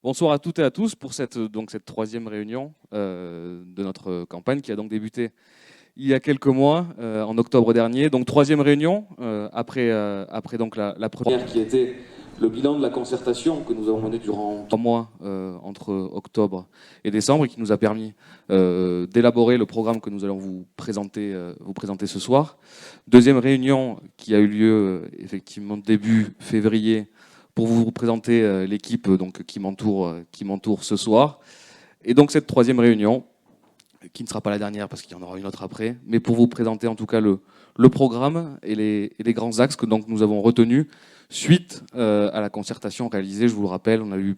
Bonsoir à toutes et à tous pour cette troisième réunion de notre campagne qui a donc débuté il y a quelques mois, en octobre dernier. Donc troisième réunion, après donc la première qui était le bilan de la concertation que nous avons menée durant 3 mois entre octobre et décembre et qui nous a permis d'élaborer le programme que nous allons vous présenter ce soir. Deuxième réunion qui a eu lieu effectivement début février pour vous présenter l'équipe qui m'entoure ce soir. Et donc cette troisième réunion, qui ne sera pas la dernière parce qu'il y en aura une autre après, mais pour vous présenter en tout cas le programme et les grands axes que donc nous avons retenus suite à la concertation réalisée. Je vous le rappelle, on a eu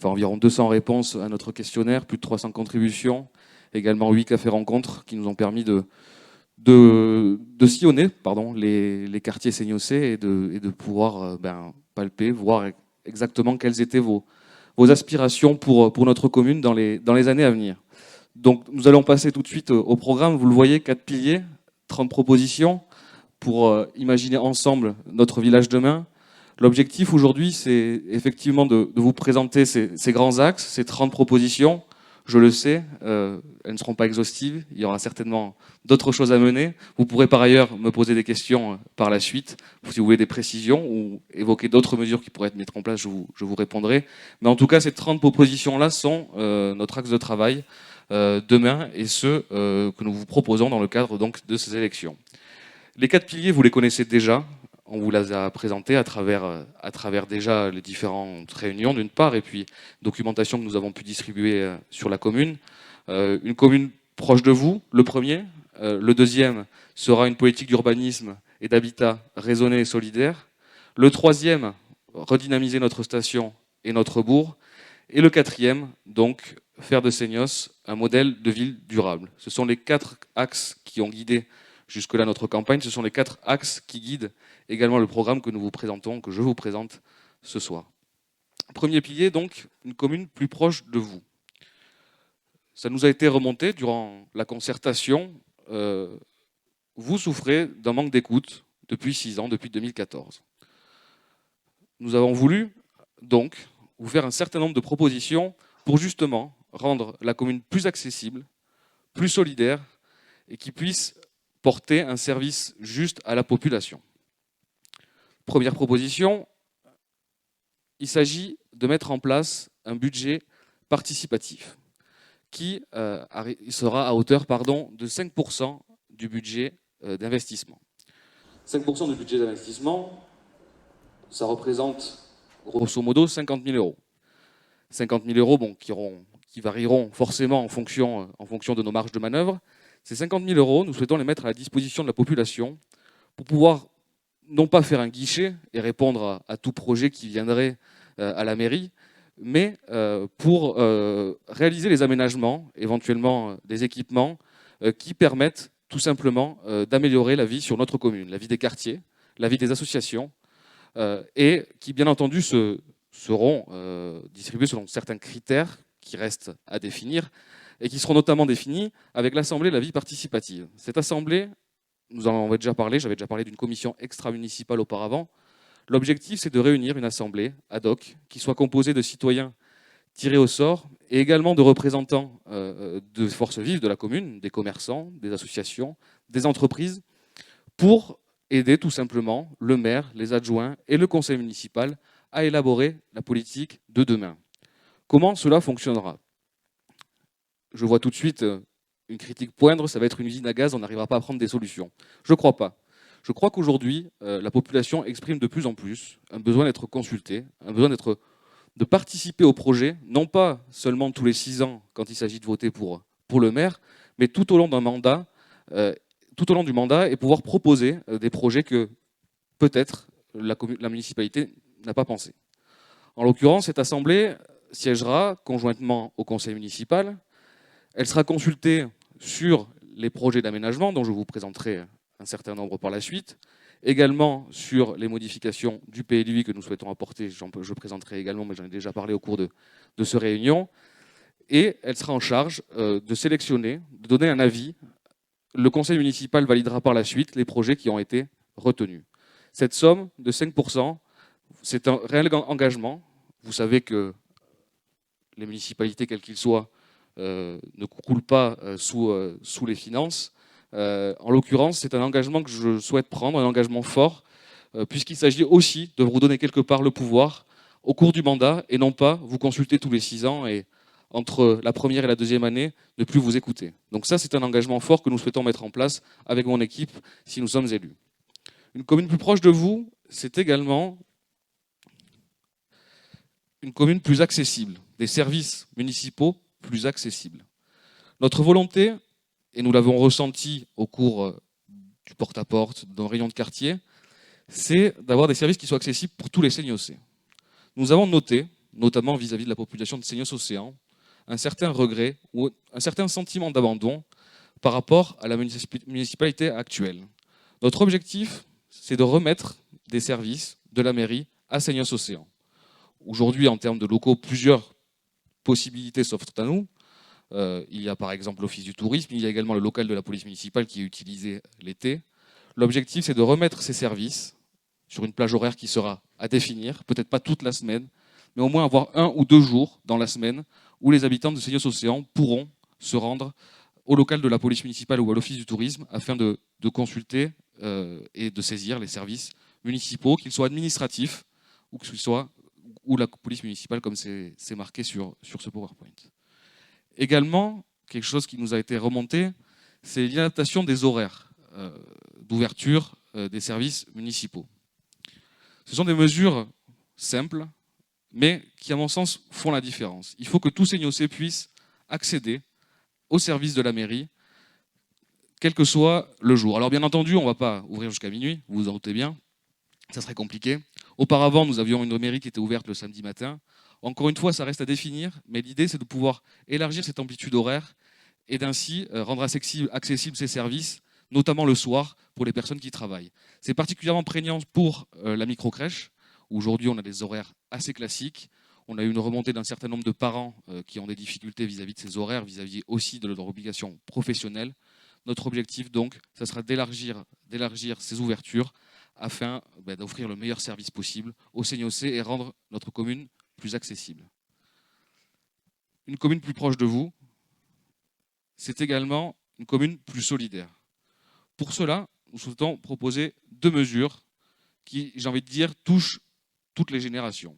environ 200 réponses à notre questionnaire, plus de 300 contributions, également 8 cafés rencontres qui nous ont permis de sillonner les quartiers seignossais et de pouvoir palper, voir exactement quelles étaient vos aspirations pour notre commune dans les années à venir. Donc nous allons passer tout de suite au programme. Vous le voyez, 4 piliers, 30 propositions pour imaginer ensemble notre village demain. L'objectif aujourd'hui, c'est effectivement de vous présenter ces grands axes, ces 30 propositions. Je le sais, elles ne seront pas exhaustives, il y aura certainement d'autres choses à mener. Vous pourrez par ailleurs me poser des questions par la suite, si vous voulez des précisions ou évoquer d'autres mesures qui pourraient être mises en place, je vous répondrai. Mais en tout cas, ces 30 propositions-là sont notre axe de travail demain et ceux que nous vous proposons dans le cadre donc, de ces élections. Les 4 piliers, vous les connaissez déjà. On vous les a présentés à travers déjà les différentes réunions d'une part et puis documentation que nous avons pu distribuer sur la commune. Une commune proche de vous, le premier. Le deuxième sera une politique d'urbanisme et d'habitat raisonnée et solidaire. Le troisième, redynamiser notre station et notre bourg. Et le quatrième, donc, faire de Seignos un modèle de ville durable. Ce sont les 4 axes qui ont guidé jusque-là notre campagne. Ce sont les 4 axes qui guident également le programme que nous vous présentons, que je vous présente ce soir. Premier pilier, donc, une commune plus proche de vous. Ça nous a été remonté durant la concertation. Vous souffrez d'un manque d'écoute depuis 6 ans, depuis 2014. Nous avons voulu, donc, vous faire un certain nombre de propositions pour justement rendre la commune plus accessible, plus solidaire et qui puisse porter un service juste à la population. Première proposition, il s'agit de mettre en place un budget participatif qui sera à hauteur de 5% du budget d'investissement. 5% du budget d'investissement, ça représente grosso modo 50 000 euros. 50 000 euros qui varieront forcément en fonction de nos marges de manœuvre. Ces 50 000 euros, nous souhaitons les mettre à la disposition de la population pour pouvoir non pas faire un guichet et répondre à tout projet qui viendrait à la mairie, mais pour réaliser les aménagements, éventuellement des équipements qui permettent tout simplement d'améliorer la vie sur notre commune, la vie des quartiers, la vie des associations, et qui bien entendu seront distribués selon certains critères qui restent à définir et qui seront notamment définis avec l'Assemblée de la vie participative. Cette Assemblée, nous en avons déjà parlé, j'avais déjà parlé d'une commission extra-municipale auparavant. L'objectif, c'est de réunir une assemblée ad hoc qui soit composée de citoyens tirés au sort et également de représentants de forces vives de la commune, des commerçants, des associations, des entreprises, pour aider tout simplement le maire, les adjoints et le conseil municipal à élaborer la politique de demain. Comment cela fonctionnera ? Je vois tout de suite une critique poindre, ça va être une usine à gaz, on n'arrivera pas à prendre des solutions. Je ne crois pas. Je crois qu'aujourd'hui, la population exprime de plus en plus un besoin d'être consultée, un besoin de participer au projet, non pas seulement tous les 6 ans quand il s'agit de voter pour le maire, mais tout au long d'un mandat, tout au long du mandat, et pouvoir proposer des projets que peut-être la municipalité n'a pas pensé. En l'occurrence, cette assemblée siégera conjointement au conseil municipal. Elle sera consultée sur les projets d'aménagement dont je vous présenterai un certain nombre par la suite, également sur les modifications du PLUI que nous souhaitons apporter, je présenterai également, mais j'en ai déjà parlé au cours de cette réunion, et elle sera en charge de sélectionner, de donner un avis. Le conseil municipal validera par la suite les projets qui ont été retenus. Cette somme de 5%, c'est un réel engagement. Vous savez que les municipalités, quelles qu'ils soient, ne coulent pas sous les finances. En l'occurrence, c'est un engagement que je souhaite prendre, un engagement fort, puisqu'il s'agit aussi de vous donner quelque part le pouvoir au cours du mandat et non pas vous consulter tous les 6 ans et entre la première et la deuxième année, ne plus vous écouter. Donc ça, c'est un engagement fort que nous souhaitons mettre en place avec mon équipe si nous sommes élus. Une commune plus proche de vous, c'est également une commune plus accessible, des services municipaux plus accessibles. Notre volonté, et nous l'avons ressenti au cours du porte-à-porte, dans réunions de quartier, c'est d'avoir des services qui soient accessibles pour tous les Seignossais. Nous avons noté, notamment vis-à-vis de la population de Seignos-Océan, un certain regret ou un certain sentiment d'abandon par rapport à la municipalité actuelle. Notre objectif, c'est de remettre des services de la mairie à Seignos-Océan. Aujourd'hui, en termes de locaux, plusieurs possibilités s'offrent à nous. Il y a par exemple l'Office du tourisme, il y a également le local de la police municipale qui est utilisé l'été. L'objectif, c'est de remettre ces services sur une plage horaire qui sera à définir, peut-être pas toute la semaine, mais au moins avoir 1 ou 2 jours dans la semaine où les habitants de Seignos-Océan pourront se rendre au local de la police municipale ou à l'Office du tourisme afin de consulter et de saisir les services municipaux, qu'ils soient administratifs ou qu'ils soient ou la police municipale, comme c'est marqué sur ce PowerPoint. Également, quelque chose qui nous a été remonté, c'est l'inadaptation des horaires d'ouverture des services municipaux. Ce sont des mesures simples, mais qui, à mon sens, font la différence. Il faut que tout Seignossais puisse accéder aux services de la mairie, quel que soit le jour. Alors bien entendu, on ne va pas ouvrir jusqu'à minuit, vous vous en doutez bien, ça serait compliqué. Auparavant, nous avions une mairie qui était ouverte le samedi matin. Encore une fois, ça reste à définir, mais l'idée, c'est de pouvoir élargir cette amplitude horaire et d'ainsi rendre accessibles ces services, notamment le soir, pour les personnes qui travaillent. C'est particulièrement prégnant pour la microcrèche, où aujourd'hui on a des horaires assez classiques. On a eu une remontée d'un certain nombre de parents qui ont des difficultés vis-à-vis de ces horaires, vis-à-vis aussi de leurs obligations professionnelles. Notre objectif, donc, ça sera d'élargir ces ouvertures afin d'offrir le meilleur service possible aux Seignossais et rendre notre commune plus accessible. Une commune plus proche de vous, c'est également une commune plus solidaire. Pour cela, nous souhaitons proposer 2 mesures qui, j'ai envie de dire, touchent toutes les générations.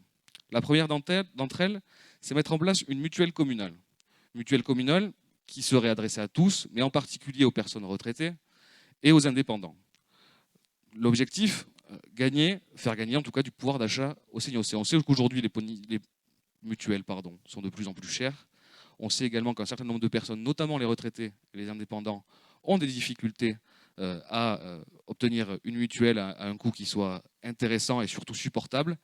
La première d'entre elles, c'est mettre en place une mutuelle communale. Une mutuelle communale qui serait adressée à tous, mais en particulier aux personnes retraitées et aux indépendants. L'objectif, faire gagner en tout cas du pouvoir d'achat aux Seignossais. On sait qu'aujourd'hui, les mutuelles sont de plus en plus chères. On sait également qu'un certain nombre de personnes, notamment les retraités et les indépendants, ont des difficultés à obtenir une mutuelle à un coût qui soit intéressant et surtout supportable.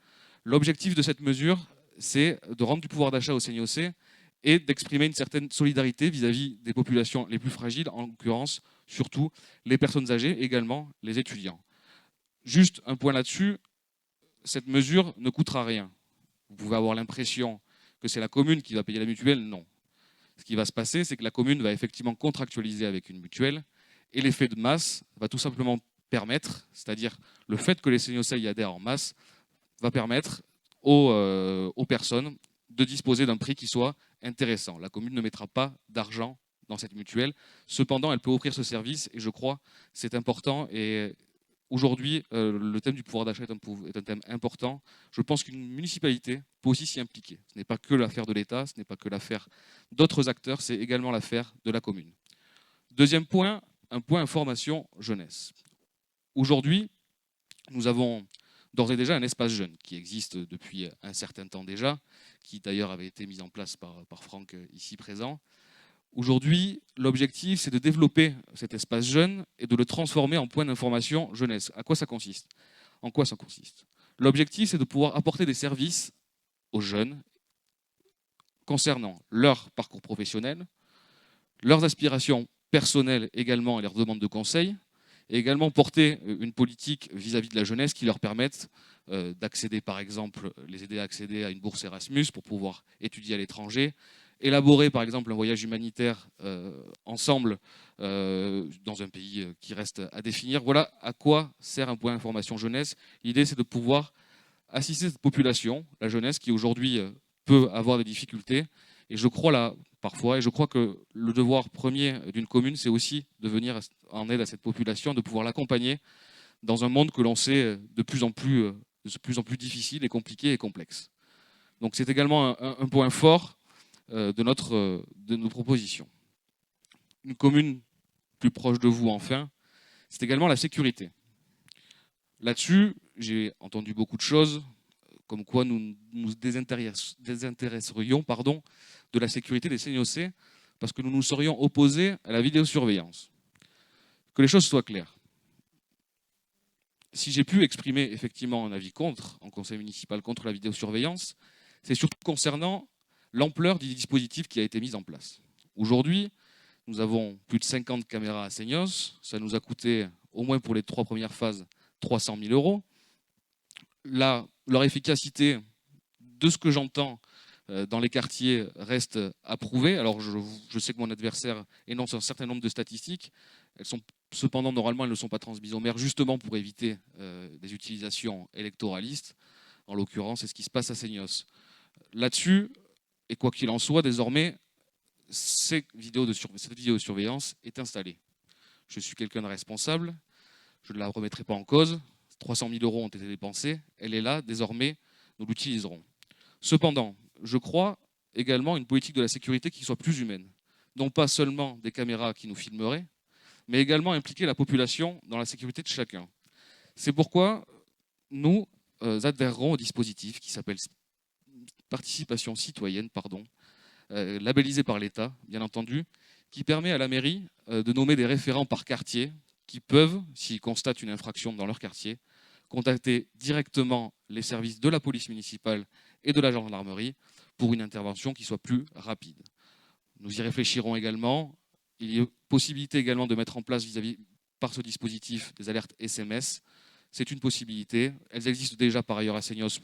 L'objectif de cette mesure, c'est de rendre du pouvoir d'achat aux Seignossais et d'exprimer une certaine solidarité vis-à-vis des populations les plus fragiles, en l'occurrence surtout les personnes âgées, également les étudiants. Juste un point là-dessus, cette mesure ne coûtera rien. Vous pouvez avoir l'impression que c'est la commune qui va payer la mutuelle, non. Ce qui va se passer, c'est que la commune va effectivement contractualiser avec une mutuelle et l'effet de masse va tout simplement permettre, c'est-à-dire le fait que les Seignossais y adhèrent en masse, va permettre aux personnes de disposer d'un prix qui soit intéressant. La commune ne mettra pas d'argent dans cette mutuelle. Cependant, elle peut offrir ce service et je crois que c'est important. Et aujourd'hui, le thème du pouvoir d'achat est un thème important. Je pense qu'une municipalité peut aussi s'y impliquer. Ce n'est pas que l'affaire de l'État, ce n'est pas que l'affaire d'autres acteurs, c'est également l'affaire de la commune. Deuxième point, un point information jeunesse. Aujourd'hui, nous avons d'ores et déjà un espace jeune qui existe depuis un certain temps déjà, qui d'ailleurs avait été mis en place par Franck ici présent. Aujourd'hui, l'objectif, c'est de développer cet espace jeune et de le transformer en point d'information jeunesse. À quoi ça consiste ? En quoi ça consiste ? L'objectif, c'est de pouvoir apporter des services aux jeunes concernant leur parcours professionnel, leurs aspirations personnelles également et leurs demandes de conseil, et également porter une politique vis-à-vis de la jeunesse qui leur permette d'accéder, par exemple, les aider à accéder à une bourse Erasmus pour pouvoir étudier à l'étranger, élaborer, par exemple, un voyage humanitaire ensemble dans un pays qui reste à définir. Voilà à quoi sert un point information jeunesse. L'idée, c'est de pouvoir assister cette population, la jeunesse, qui aujourd'hui peut avoir des difficultés. Et je crois là, parfois, et je crois que le devoir premier d'une commune, c'est aussi de venir en aide à cette population, de pouvoir l'accompagner dans un monde que l'on sait de plus en plus difficile et compliqué et complexe. Donc c'est également un point fort de nos propositions. Une commune plus proche de vous, enfin, c'est également la sécurité. Là-dessus, j'ai entendu beaucoup de choses, comme quoi nous nous désintéresserions de la sécurité des CNOC parce que nous nous serions opposés à la vidéosurveillance. Que les choses soient claires. Si j'ai pu exprimer effectivement un avis contre, en conseil municipal, contre la vidéosurveillance, c'est surtout concernant l'ampleur du dispositif qui a été mis en place. Aujourd'hui, nous avons plus de 50 caméras à Seignos. Ça nous a coûté, au moins pour les 3 premières phases, 300 000 euros. Là, leur efficacité, de ce que j'entends dans les quartiers, reste à prouver. Alors, je sais que mon adversaire énonce un certain nombre de statistiques. Elles sont, cependant, normalement, elles ne sont pas transmises au maire, justement pour éviter des utilisations électoralistes. En l'occurrence, c'est ce qui se passe à Seignos. Là-dessus, et quoi qu'il en soit, désormais, cette vidéosurveillance est installée. Je suis quelqu'un de responsable, je ne la remettrai pas en cause. 300 000 euros ont été dépensés, elle est là, désormais, nous l'utiliserons. Cependant, je crois également une politique de la sécurité qui soit plus humaine. Non pas seulement des caméras qui nous filmeraient, mais également impliquer la population dans la sécurité de chacun. C'est pourquoi nous adhérerons au dispositif qui s'appelle participation citoyenne, labellisé par l'État, bien entendu, qui permet à la mairie de nommer des référents par quartier qui peuvent, s'ils constatent une infraction dans leur quartier, contacter directement les services de la police municipale et de la gendarmerie pour une intervention qui soit plus rapide. Nous y réfléchirons également. Il y a possibilité également de mettre en place par ce dispositif des alertes SMS. C'est une possibilité. Elles existent déjà par ailleurs à Seignos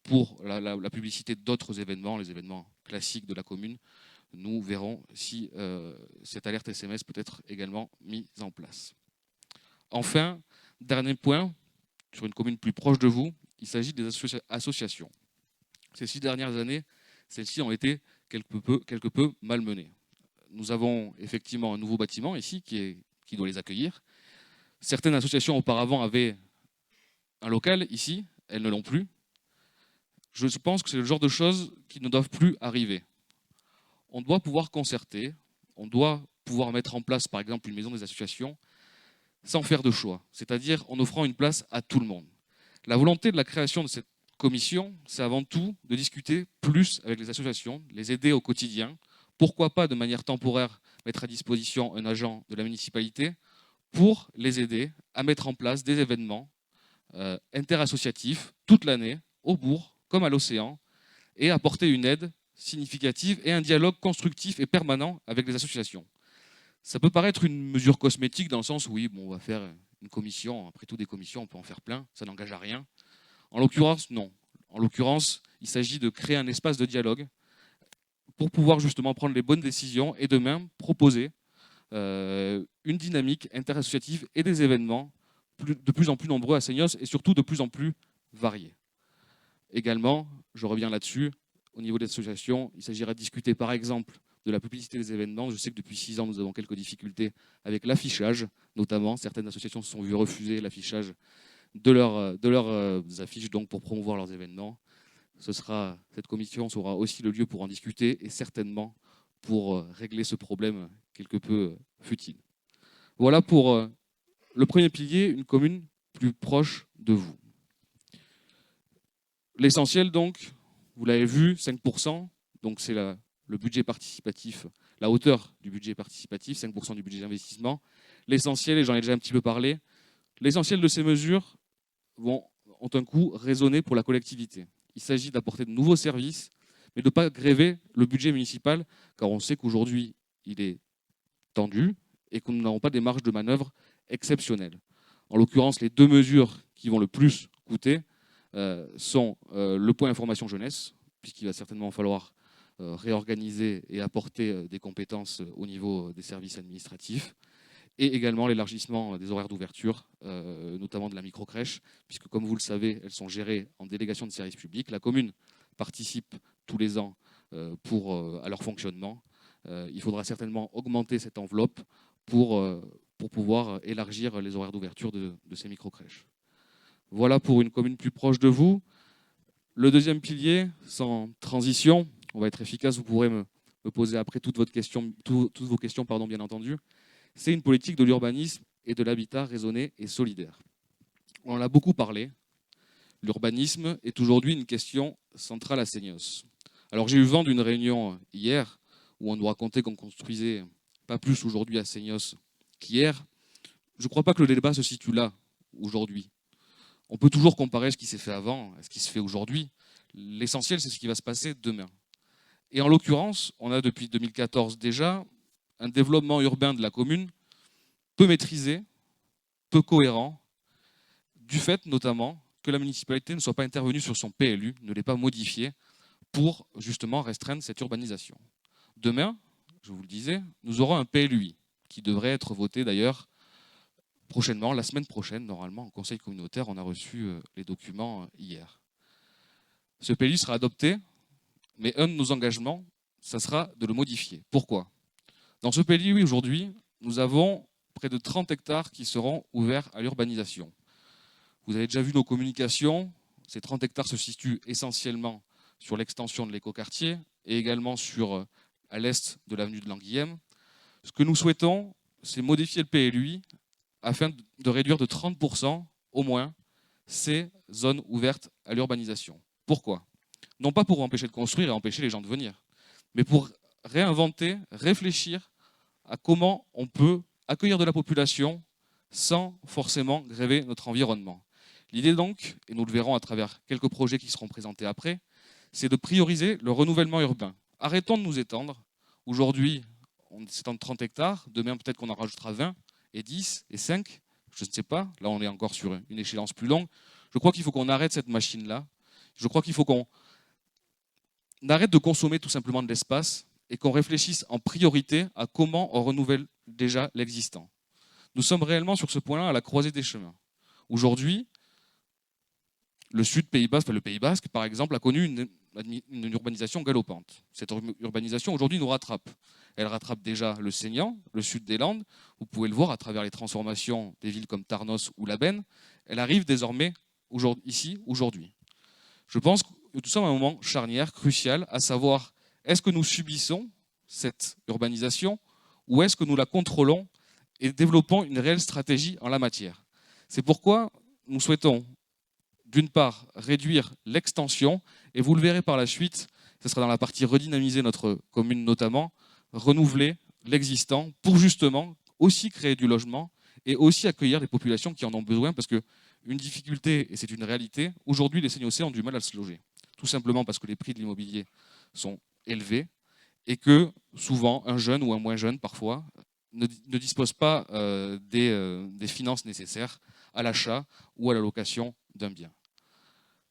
pour la publicité d'autres événements, les événements classiques de la commune. Nous verrons si cette alerte SMS peut être également mise en place. Enfin, dernier point, sur une commune plus proche de vous, il s'agit des associations. Ces 6 dernières années, celles-ci ont été quelque peu malmenées. Nous avons effectivement un nouveau bâtiment ici qui doit les accueillir. Certaines associations auparavant avaient un local ici, elles ne l'ont plus. Je pense que c'est le genre de choses qui ne doivent plus arriver. On doit pouvoir concerter, on doit pouvoir mettre en place par exemple une maison des associations sans faire de choix, c'est-à-dire en offrant une place à tout le monde. La volonté de la création de cette commission, c'est avant tout de discuter plus avec les associations, les aider au quotidien. Pourquoi pas de manière temporaire mettre à disposition un agent de la municipalité pour les aider à mettre en place des événements interassociatifs toute l'année, au bourg comme à l'océan, et apporter une aide significative et un dialogue constructif et permanent avec les associations. Ça peut paraître une mesure cosmétique dans le sens où oui, bon, on va faire une commission, après tout des commissions, on peut en faire plein, ça n'engage à rien. En l'occurrence, non. En l'occurrence, il s'agit de créer un espace de dialogue pour pouvoir justement prendre les bonnes décisions et demain proposer une dynamique interassociative et des événements de plus en plus nombreux à Seignos et surtout de plus en plus variés. Également, je reviens là-dessus, au niveau des associations, il s'agira de discuter par exemple de la publicité des événements. Je sais que depuis 6 ans, nous avons quelques difficultés avec l'affichage, notamment. Certaines associations se sont vues refuser l'affichage de leurs affiches donc pour promouvoir leurs événements. Cette commission sera aussi le lieu pour en discuter et certainement pour régler ce problème quelque peu futile. Voilà pour le premier pilier, une commune plus proche de vous. L'essentiel donc, vous l'avez vu, 5%, donc c'est le budget participatif, la hauteur du budget participatif, 5% du budget d'investissement. L'essentiel, et j'en ai déjà un petit peu parlé, l'essentiel de ces mesures ont un coût raisonné pour la collectivité. Il s'agit d'apporter de nouveaux services, mais de ne pas gréver le budget municipal, car on sait qu'aujourd'hui, il est tendu et que nous n'avons pas des marges de manœuvre exceptionnelles. En l'occurrence, les 2 mesures qui vont le plus coûter sont le point information jeunesse, puisqu'il va certainement falloir réorganiser et apporter des compétences au niveau des services administratifs, et également l'élargissement des horaires d'ouverture, notamment de la microcrèche, puisque comme vous le savez, elles sont gérées en délégation de service public. La commune participent tous les ans à leur fonctionnement. Il faudra certainement augmenter cette enveloppe pour pouvoir élargir les horaires d'ouverture de ces micro-crèches. Voilà pour une commune plus proche de vous. Le deuxième pilier, sans transition, on va être efficace, vous pourrez me poser après toutes vos questions, bien entendu, c'est une politique de l'urbanisme et de l'habitat raisonné et solidaire. On en a beaucoup parlé. L'urbanisme est aujourd'hui une question centrale à Seignos. Alors j'ai eu vent d'une réunion hier où on nous racontait qu'on construisait pas plus aujourd'hui à Seignos qu'hier. Je ne crois pas que le débat se situe là, aujourd'hui. On peut toujours comparer ce qui s'est fait avant à ce qui se fait aujourd'hui. L'essentiel, c'est ce qui va se passer demain. Et en l'occurrence, on a depuis 2014 déjà un développement urbain de la commune peu maîtrisé, peu cohérent, du fait notamment que la municipalité ne soit pas intervenue sur son PLU, ne l'ait pas modifié pour justement restreindre cette urbanisation. Demain, je vous le disais, nous aurons un PLUI qui devrait être voté d'ailleurs prochainement, la semaine prochaine, normalement, en conseil communautaire. On a reçu les documents hier. Ce PLUI sera adopté, mais un de nos engagements, ça sera de le modifier. Pourquoi ? Dans ce PLUI, aujourd'hui, nous avons près de 30 hectares qui seront ouverts à l'urbanisation. Vous avez déjà vu nos communications. Ces 30 hectares se situent essentiellement sur l'extension de l'écoquartier et également à l'est de l'avenue de l'Anguillème. Ce que nous souhaitons, c'est modifier le PLUI afin de réduire de 30% au moins ces zones ouvertes à l'urbanisation. Pourquoi ? Non pas pour empêcher de construire et empêcher les gens de venir, mais pour réinventer, réfléchir à comment on peut accueillir de la population sans forcément gréver notre environnement. L'idée donc, et nous le verrons à travers quelques projets qui seront présentés après, c'est de prioriser le renouvellement urbain. Arrêtons de nous étendre. Aujourd'hui, on s'étend de 30 hectares, demain peut-être qu'on en rajoutera 20 et 10 et 5, je ne sais pas, là on est encore sur une échéance plus longue. Je crois qu'il faut qu'on arrête cette machine-là. Je crois qu'il faut qu'on arrête de consommer tout simplement de l'espace et qu'on réfléchisse en priorité à comment on renouvelle déjà l'existant. Nous sommes réellement sur ce point-là à la croisée des chemins. Aujourd'hui, le sud Pays Basque, le Pays Basque, par exemple, a connu une urbanisation galopante. Cette urbanisation, aujourd'hui, nous rattrape. Elle rattrape déjà le Seignan, le sud des Landes. Vous pouvez le voir à travers les transformations des villes comme Tarnos ou Labenne. Elle arrive désormais ici, aujourd'hui. Je pense que nous sommes à un moment charnière, crucial, à savoir, est-ce que nous subissons cette urbanisation ou est-ce que nous la contrôlons et développons une réelle stratégie en la matière ? C'est pourquoi nous souhaitons, d'une part, réduire l'extension, et vous le verrez par la suite, ce sera dans la partie redynamiser notre commune notamment, renouveler l'existant pour justement aussi créer du logement et aussi accueillir les populations qui en ont besoin, parce qu'une difficulté, et c'est une réalité, aujourd'hui les Seignossais ont du mal à se loger. Tout simplement parce que les prix de l'immobilier sont élevés et que souvent un jeune ou un moins jeune parfois ne dispose pas des finances nécessaires à l'achat ou à la location d'un bien.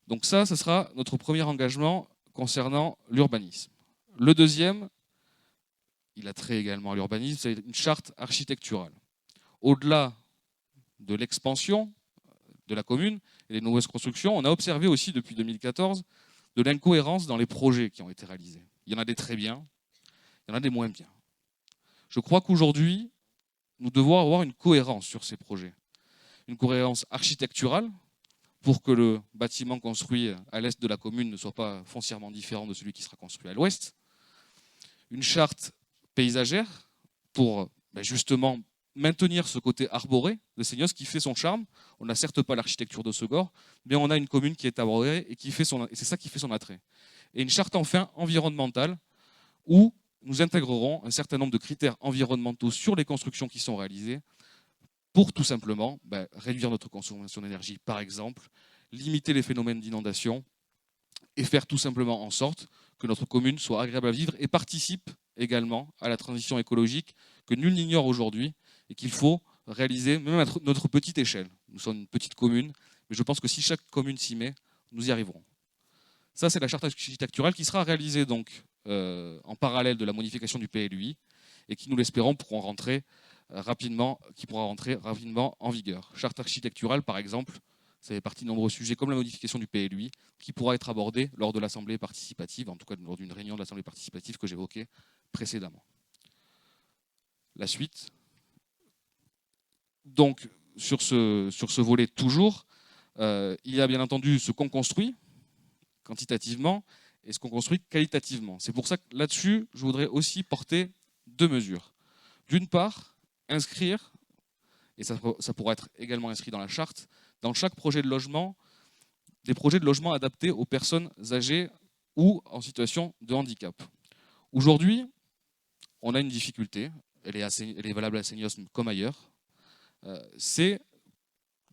Donc ça, ce sera notre premier engagement concernant l'urbanisme. Le deuxième, il a trait également à l'urbanisme, c'est une charte architecturale. Au-delà de l'expansion de la commune et des nouvelles constructions, on a observé aussi depuis 2014 de l'incohérence dans les projets qui ont été réalisés. Il y en a des très bien, il y en a des moins bien. Je crois qu'aujourd'hui, nous devons avoir une cohérence sur ces projets. Une cohérence architecturale pour que le bâtiment construit à l'est de la commune ne soit pas foncièrement différent de celui qui sera construit à l'ouest. Une charte paysagère pour justement maintenir ce côté arboré de Seignos qui fait son charme. On n'a certes pas l'architecture de Segor, mais on a une commune qui est arborée et c'est ça qui fait son attrait. Et une charte enfin environnementale où nous intégrerons un certain nombre de critères environnementaux sur les constructions qui sont réalisées pour tout simplement réduire notre consommation d'énergie, par exemple, limiter les phénomènes d'inondation et faire tout simplement en sorte que notre commune soit agréable à vivre et participe également à la transition écologique que nul n'ignore aujourd'hui et qu'il faut réaliser même à notre petite échelle. Nous sommes une petite commune, mais je pense que si chaque commune s'y met, nous y arriverons. Ça, c'est la charte architecturale qui sera réalisée donc, en parallèle de la modification du PLUI et qui, nous l'espérons, pourra rentrer rapidement en vigueur. Charte architecturale, par exemple, Ça fait partie de nombreux sujets comme la modification du PLUI qui pourra être abordé lors de l'Assemblée participative, en tout cas lors d'une réunion de l'Assemblée participative que j'évoquais précédemment. La suite. Donc, sur ce volet toujours, il y a bien entendu ce qu'on construit quantitativement et ce qu'on construit qualitativement. C'est pour ça que là-dessus, je voudrais aussi porter deux mesures. D'une part, inscrire, et ça pourra être également inscrit dans la charte, dans chaque projet de logement, des projets de logement adaptés aux personnes âgées ou en situation de handicap. Aujourd'hui, on a une difficulté, elle est valable à Seignos comme ailleurs, c'est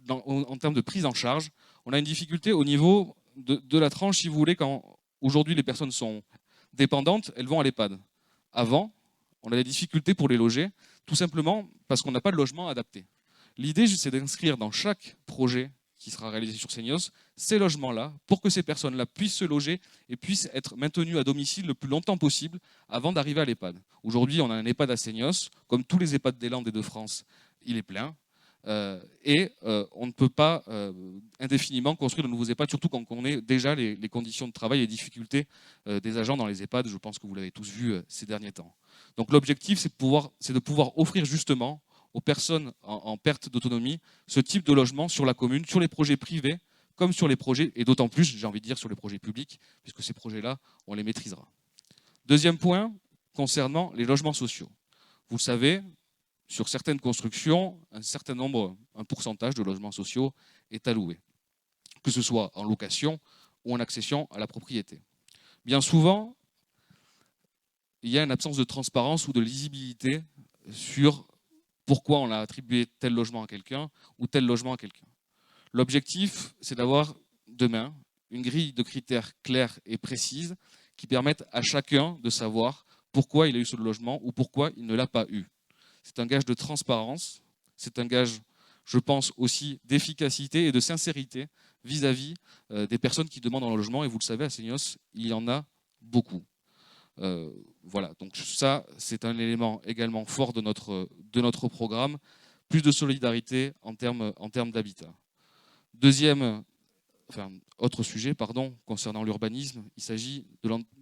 en termes de prise en charge, on a une difficulté au niveau de la tranche, si vous voulez, quand aujourd'hui les personnes sont dépendantes, elles vont à l'EHPAD. Avant, on a des difficultés pour les loger, tout simplement parce qu'on n'a pas de logement adapté. L'idée, c'est d'inscrire dans chaque projet qui sera réalisé sur Seignos ces logements-là pour que ces personnes-là puissent se loger et puissent être maintenues à domicile le plus longtemps possible avant d'arriver à l'EHPAD. Aujourd'hui, on a un EHPAD à Seignos, comme tous les EHPAD des Landes et de France, il est plein. On ne peut pas indéfiniment construire de nouveaux EHPAD, surtout quand on connaît déjà les conditions de travail et les difficultés des agents dans les EHPAD. Je pense que vous l'avez tous vu ces derniers temps. Donc l'objectif, c'est de pouvoir offrir justement aux personnes en perte d'autonomie ce type de logement sur la commune, sur les projets privés, comme sur les projets, et d'autant plus, j'ai envie de dire, sur les projets publics, puisque ces projets-là, on les maîtrisera. Deuxième point, concernant les logements sociaux. Vous le savez, sur certaines constructions, un pourcentage de logements sociaux est alloué, que ce soit en location ou en accession à la propriété. Bien souvent, il y a une absence de transparence ou de lisibilité sur pourquoi on a attribué tel logement à quelqu'un ou tel logement à quelqu'un. L'objectif, c'est d'avoir demain une grille de critères clairs et précises qui permettent à chacun de savoir pourquoi il a eu ce logement ou pourquoi il ne l'a pas eu. C'est un gage de transparence, c'est un gage, je pense, aussi d'efficacité et de sincérité vis-à-vis des personnes qui demandent un logement. Et vous le savez, à Seignos, il y en a beaucoup. Voilà, donc ça, c'est un élément également fort de notre programme. Plus de solidarité en termes d'habitat. Autre sujet, concernant l'urbanisme, il s'agit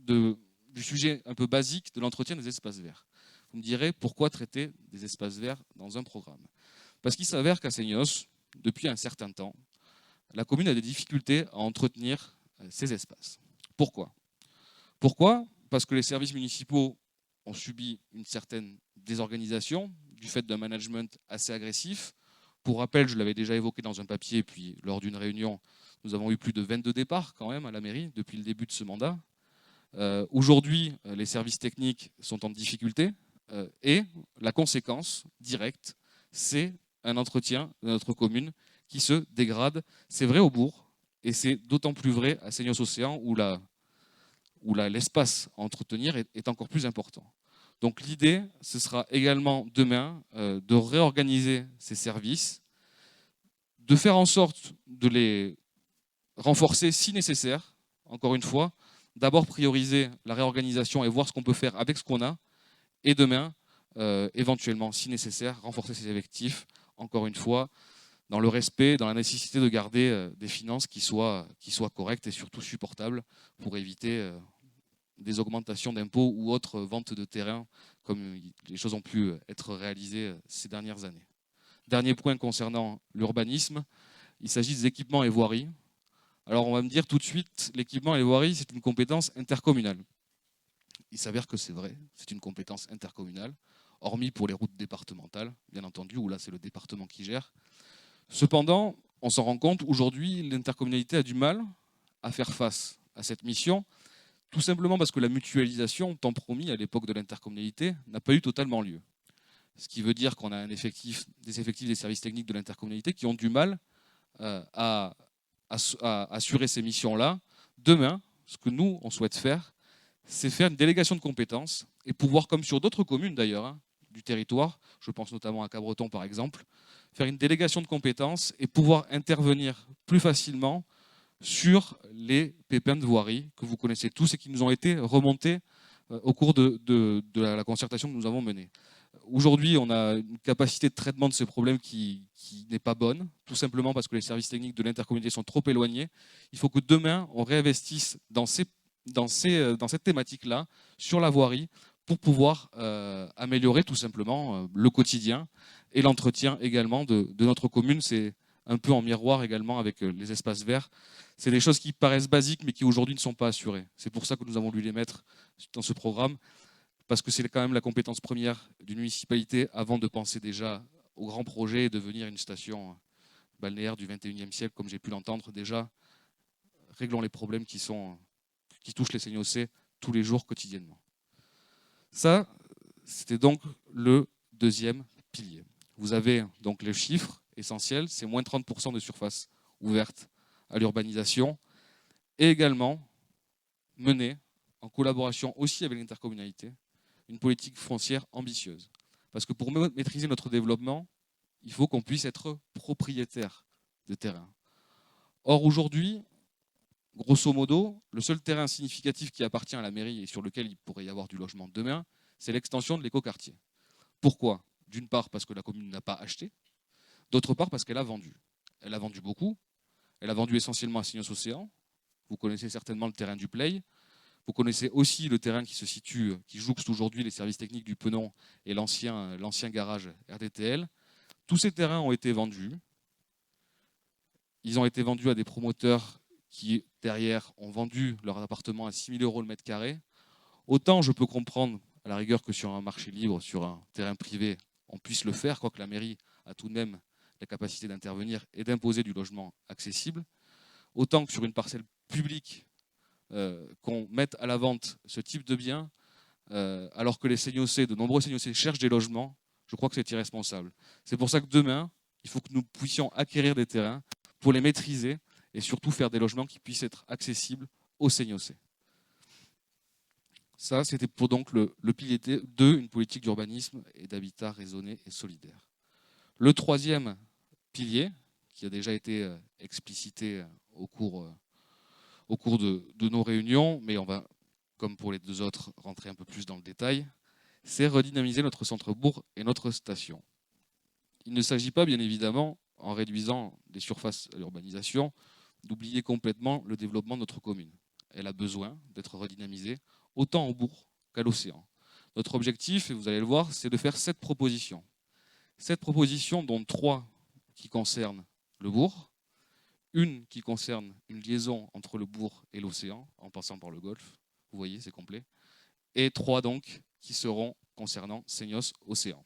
du sujet un peu basique de l'entretien des espaces verts. Vous me direz, pourquoi traiter des espaces verts dans un programme? Parce qu'il s'avère qu'à Seignos, depuis un certain temps, la commune a des difficultés à entretenir ces espaces. Pourquoi? Parce que les services municipaux ont subi une certaine désorganisation du fait d'un management assez agressif. Pour rappel, je l'avais déjà évoqué dans un papier, puis lors d'une réunion, nous avons eu plus de 22 départs quand même à la mairie depuis le début de ce mandat. Aujourd'hui, les services techniques sont en difficulté et la conséquence directe, c'est un entretien de notre commune qui se dégrade. C'est vrai au bourg et c'est d'autant plus vrai à Seignos-Océan où l'espace à entretenir est encore plus important. Donc l'idée, ce sera également demain de réorganiser ces services, de faire en sorte de les renforcer si nécessaire, encore une fois, d'abord prioriser la réorganisation et voir ce qu'on peut faire avec ce qu'on a, et demain, éventuellement, si nécessaire, renforcer ses effectifs, encore une fois, dans le respect, dans la nécessité de garder des finances qui soient correctes et surtout supportables pour éviter des augmentations d'impôts ou autres ventes de terrain, comme les choses ont pu être réalisées ces dernières années. Dernier point concernant l'urbanisme, il s'agit des équipements et voiries. Alors on va me dire tout de suite, l'équipement et les voiries, c'est une compétence intercommunale. Il s'avère que c'est vrai, c'est une compétence intercommunale, hormis pour les routes départementales, bien entendu, où là c'est le département qui gère. Cependant, on s'en rend compte, aujourd'hui, l'intercommunalité a du mal à faire face à cette mission, tout simplement parce que la mutualisation, tant promis à l'époque de l'intercommunalité, n'a pas eu totalement lieu. Ce qui veut dire qu'on a des effectifs des services techniques de l'intercommunalité qui ont du mal à assurer ces missions-là. Demain, ce que nous, on souhaite faire, c'est faire une délégation de compétences et pouvoir, comme sur d'autres communes d'ailleurs, du territoire, je pense notamment à Cabreton par exemple, faire une délégation de compétences et pouvoir intervenir plus facilement sur les pépins de voirie que vous connaissez tous et qui nous ont été remontés au cours de la concertation que nous avons menée. Aujourd'hui, on a une capacité de traitement de ces problèmes qui n'est pas bonne, tout simplement parce que les services techniques de l'intercommunalité sont trop éloignés. Il faut que demain, on réinvestisse dans cette thématique-là, sur la voirie, pour pouvoir améliorer tout simplement le quotidien et l'entretien également de notre commune. C'est un peu en miroir également avec les espaces verts. C'est des choses qui paraissent basiques, mais qui aujourd'hui ne sont pas assurées. C'est pour ça que nous avons voulu les mettre dans ce programme, parce que c'est quand même la compétence première d'une municipalité avant de penser déjà au grand projet et devenir une station balnéaire du 21e siècle, comme j'ai pu l'entendre déjà. Réglons les problèmes qui touchent les CNOC tous les jours, quotidiennement. Ça, c'était donc le deuxième pilier. Vous avez donc les chiffres essentiels, c'est moins 30% de surface ouverte à l'urbanisation, et également mener, en collaboration aussi avec l'intercommunalité, une politique foncière ambitieuse. Parce que pour maîtriser notre développement, il faut qu'on puisse être propriétaire de terrain. Or, aujourd'hui, grosso modo, le seul terrain significatif qui appartient à la mairie et sur lequel il pourrait y avoir du logement demain, c'est l'extension de l'écoquartier. Pourquoi? D'une part, parce que la commune n'a pas acheté. D'autre part, parce qu'elle a vendu. Elle a vendu beaucoup. Elle a vendu essentiellement à Signos Océan. Vous connaissez certainement le terrain du Play. Vous connaissez aussi le terrain qui se situe, qui jouxte aujourd'hui les services techniques du Penon et l'ancien garage RDTL. Tous ces terrains ont été vendus. Ils ont été vendus à des promoteurs qui, derrière, ont vendu leur appartement à 6 000 € le mètre carré. Autant je peux comprendre, à la rigueur, que sur un marché libre, sur un terrain privé, on puisse le faire, quoique la mairie a tout de même la capacité d'intervenir et d'imposer du logement accessible. Autant que sur une parcelle publique, qu'on mette à la vente ce type de bien, alors que les CNOC, de nombreux CNOC cherchent des logements, je crois que c'est irresponsable. C'est pour ça que demain, il faut que nous puissions acquérir des terrains pour les maîtriser et surtout faire des logements qui puissent être accessibles aux CNOC. Ça, c'était pour donc le pilier 2, une politique d'urbanisme et d'habitat raisonné et solidaire. Le troisième pilier, qui a déjà été explicité au cours de nos réunions, mais on va, comme pour les deux autres, rentrer un peu plus dans le détail, c'est redynamiser notre centre-bourg et notre station. Il ne s'agit pas, bien évidemment, en réduisant les surfaces à l'urbanisation, d'oublier complètement le développement de notre commune. Elle a besoin d'être redynamisée, autant au bourg qu'à l'océan. Notre objectif, et vous allez le voir, c'est de faire 7 propositions. 7 propositions, dont 3 qui concernent le bourg, une qui concerne une liaison entre le bourg et l'océan, en passant par le golfe. Vous voyez, c'est complet. Et 3 donc qui seront concernant Seignos Océan.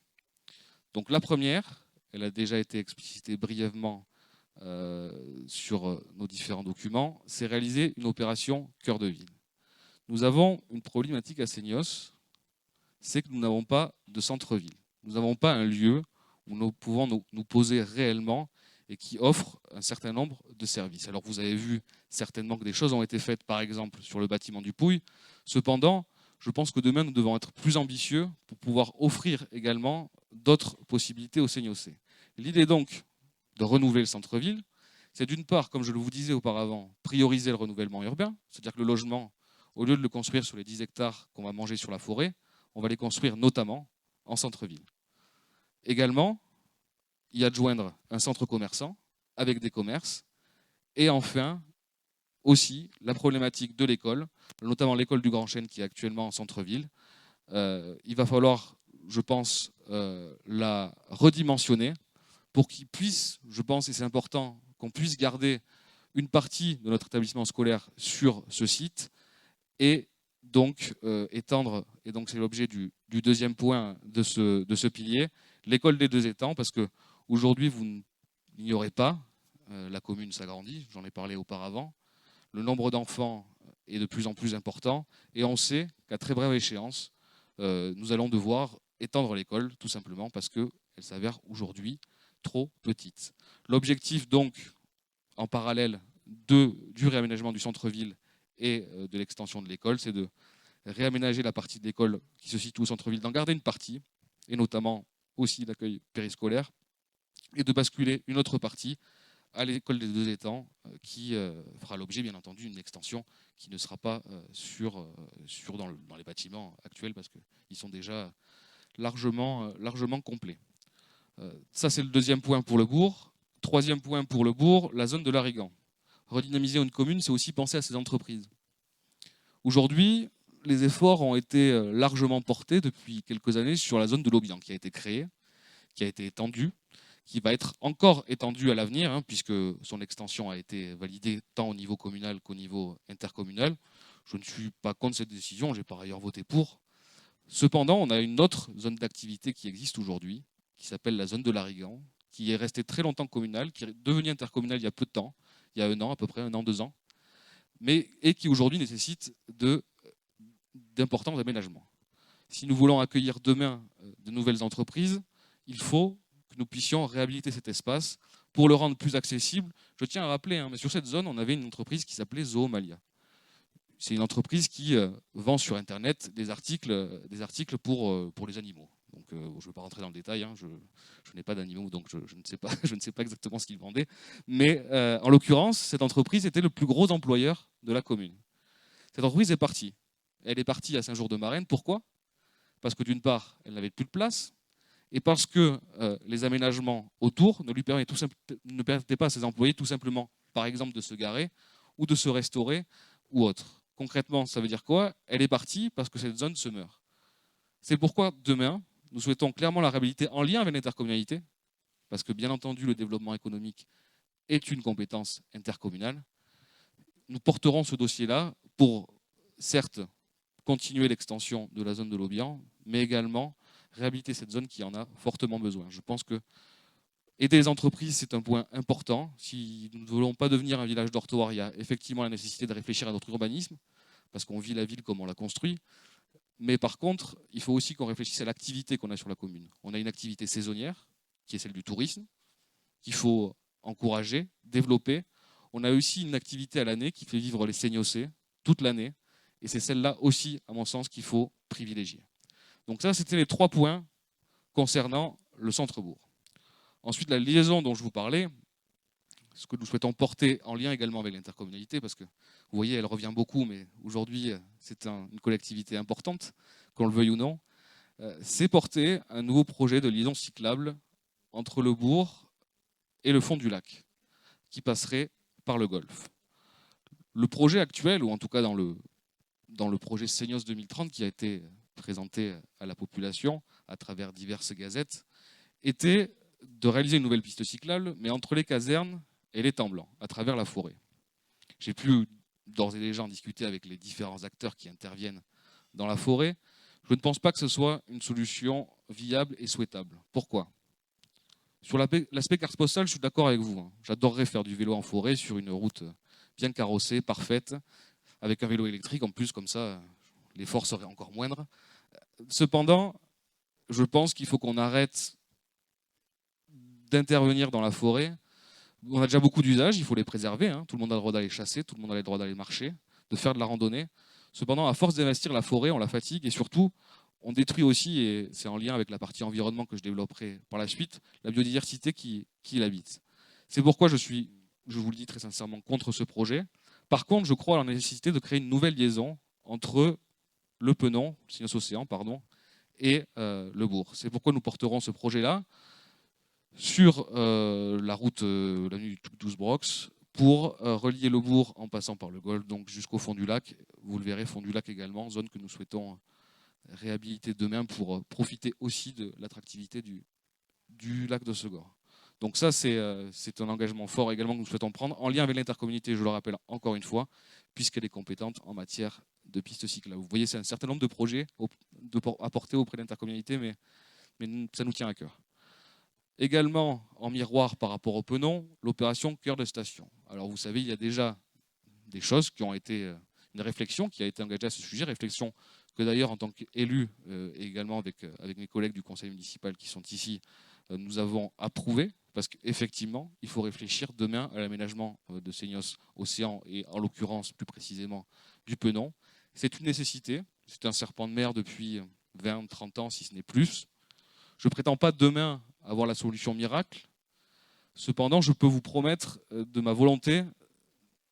Donc la première, elle a déjà été explicitée brièvement sur nos différents documents, c'est réaliser une opération cœur de ville. Nous avons une problématique à Seignos, c'est que nous n'avons pas de centre-ville. Nous n'avons pas un lieu où nous pouvons nous poser réellement et qui offre un certain nombre de services. Alors vous avez vu certainement que des choses ont été faites, par exemple sur le bâtiment du Pouille. Cependant, je pense que demain, nous devons être plus ambitieux pour pouvoir offrir également d'autres possibilités au CNOC. L'idée donc de renouveler le centre-ville, c'est d'une part, comme je vous disais auparavant, prioriser le renouvellement urbain, c'est-à-dire que le logement, au lieu de le construire sur les 10 hectares qu'on va manger sur la forêt, on va les construire notamment en centre-ville. Également, y adjoindre un centre commerçant avec des commerces. Et enfin, aussi, la problématique de l'école, notamment l'école du Grand Chêne qui est actuellement en centre-ville. Il va falloir, je pense, la redimensionner pour qu'il puisse, je pense, et c'est important, qu'on puisse garder une partie de notre établissement scolaire sur ce site et donc étendre, et donc c'est l'objet du deuxième point de ce pilier, l'école des 2 étangs, parce qu'aujourd'hui, vous n'ignorez pas, la commune s'agrandit, j'en ai parlé auparavant, le nombre d'enfants est de plus en plus important, et on sait qu'à très brève échéance, nous allons devoir étendre l'école, tout simplement parce qu'elle s'avère aujourd'hui trop petite. L'objectif donc, en parallèle du réaménagement du centre-ville et de l'extension de l'école, c'est de réaménager la partie de l'école qui se situe au centre-ville, d'en garder une partie, et notamment aussi l'accueil périscolaire, et de basculer une autre partie à l'école des 2 étangs, qui fera l'objet, bien entendu, d'une extension qui ne sera pas dans les bâtiments actuels, parce qu'ils sont déjà largement complet. Ça, c'est le deuxième point pour le bourg. Troisième point pour le bourg, la zone de l'Arigan. Redynamiser une commune, c'est aussi penser à ses entreprises. Aujourd'hui, les efforts ont été largement portés depuis quelques années sur la zone de l'Aubian, qui a été créée, qui a été étendue, qui va être encore étendue à l'avenir, hein, puisque son extension a été validée tant au niveau communal qu'au niveau intercommunal. Je ne suis pas contre cette décision, j'ai par ailleurs voté pour. Cependant, on a une autre zone d'activité qui existe aujourd'hui, qui s'appelle la zone de l'Arigan, qui est restée très longtemps communale, qui est devenue intercommunale il y a peu de temps, il y a un an à peu près, un an, 2 ans, et qui aujourd'hui nécessite d'importants aménagements. Si nous voulons accueillir demain de nouvelles entreprises, il faut que nous puissions réhabiliter cet espace pour le rendre plus accessible. Je tiens à rappeler, hein, mais sur cette zone, on avait une entreprise qui s'appelait Zoomalia. C'est une entreprise qui vend sur Internet des articles pour les animaux. Donc, je ne vais pas rentrer dans le détail, hein, je n'ai pas d'animaux, donc je ne sais pas, je ne sais pas exactement ce qu'ils vendaient. Mais en l'occurrence, cette entreprise était le plus gros employeur de la commune. Cette entreprise est partie. Elle est partie à Saint-Jour-de-Marraine. Pourquoi? Parce que d'une part, elle n'avait plus de place, et parce que les aménagements autour ne permettaient pas à ses employés tout simplement, par exemple, de se garer ou de se restaurer ou autre. Concrètement, ça veut dire quoi? Elle est partie parce que cette zone se meurt. C'est pourquoi demain, nous souhaitons clairement la réhabiliter en lien avec l'intercommunalité, parce que bien entendu, le développement économique est une compétence intercommunale. Nous porterons ce dossier-là pour, certes, continuer l'extension de la zone de l'Aubian, mais également réhabiliter cette zone qui en a fortement besoin. Je pense que aider les entreprises, c'est un point important. Si nous ne voulons pas devenir un village dortoir, il y a effectivement la nécessité de réfléchir à notre urbanisme, parce qu'on vit la ville comme on la construit. Mais par contre, il faut aussi qu'on réfléchisse à l'activité qu'on a sur la commune. On a une activité saisonnière, qui est celle du tourisme, qu'il faut encourager, développer. On a aussi une activité à l'année qui fait vivre les seignocés toute l'année. Et c'est celle-là aussi, à mon sens, qu'il faut privilégier. Donc ça, c'était les 3 points concernant le centre-bourg. Ensuite, la liaison dont je vous parlais, ce que nous souhaitons porter en lien également avec l'intercommunalité, parce que vous voyez, elle revient beaucoup, mais aujourd'hui, c'est une collectivité importante, qu'on le veuille ou non, c'est porter un nouveau projet de liaison cyclable entre le bourg et le fond du lac, qui passerait par le golfe. Le projet actuel, ou en tout cas dans le projet Seignos 2030 qui a été présenté à la population à travers diverses gazettes, était de réaliser une nouvelle piste cyclable, mais entre les casernes et l'étang blanc, à travers la forêt. J'ai pu d'ores et déjà en discuter avec les différents acteurs qui interviennent dans la forêt. Je ne pense pas que ce soit une solution viable et souhaitable. Pourquoi? Sur l'aspect carte postale, je suis d'accord avec vous. J'adorerais faire du vélo en forêt sur une route bien carrossée, parfaite, avec un vélo électrique. En plus, comme ça, l'effort serait encore moindre. Cependant, je pense qu'il faut qu'on arrête d'intervenir dans la forêt. On a déjà beaucoup d'usages, il faut les préserver. Hein. Tout le monde a le droit d'aller chasser, tout le monde a le droit d'aller marcher, de faire de la randonnée. Cependant, à force d'investir la forêt, on la fatigue et surtout, on détruit aussi, et c'est en lien avec la partie environnement que je développerai par la suite, la biodiversité qui l'habite. C'est pourquoi je vous le dis très sincèrement, contre ce projet. Par contre, je crois à la nécessité de créer une nouvelle liaison entre le Penon, Seignos Océan, pardon, et le bourg. C'est pourquoi nous porterons ce projet-là sur la route l'avenue 12 Brox pour relier le bourg en passant par le golfe, donc jusqu'au fond du lac. Vous le verrez, fond du lac également, zone que nous souhaitons réhabiliter demain pour profiter aussi de l'attractivité du lac de Segor. Donc ça, c'est un engagement fort également que nous souhaitons prendre en lien avec l'intercommunauté, je le rappelle encore une fois, puisqu'elle est compétente en matière de pistes cyclables. Vous voyez, c'est un certain nombre de projets à porter auprès de l'intercommunauté, mais ça nous tient à cœur. Également, en miroir par rapport au Penon, l'opération Cœur de Station. Alors vous savez, il y a déjà des choses qui ont été, une réflexion qui a été engagée à ce sujet, réflexion que d'ailleurs en tant qu'élu et également avec mes collègues du conseil municipal qui sont ici, nous avons approuvé, parce qu'effectivement, il faut réfléchir demain à l'aménagement de Seignos Océan et en l'occurrence plus précisément du Penon. C'est une nécessité, c'est un serpent de mer depuis 20-30 ans si ce n'est plus. Je ne prétends pas demain avoir la solution miracle. Cependant, je peux vous promettre de ma volonté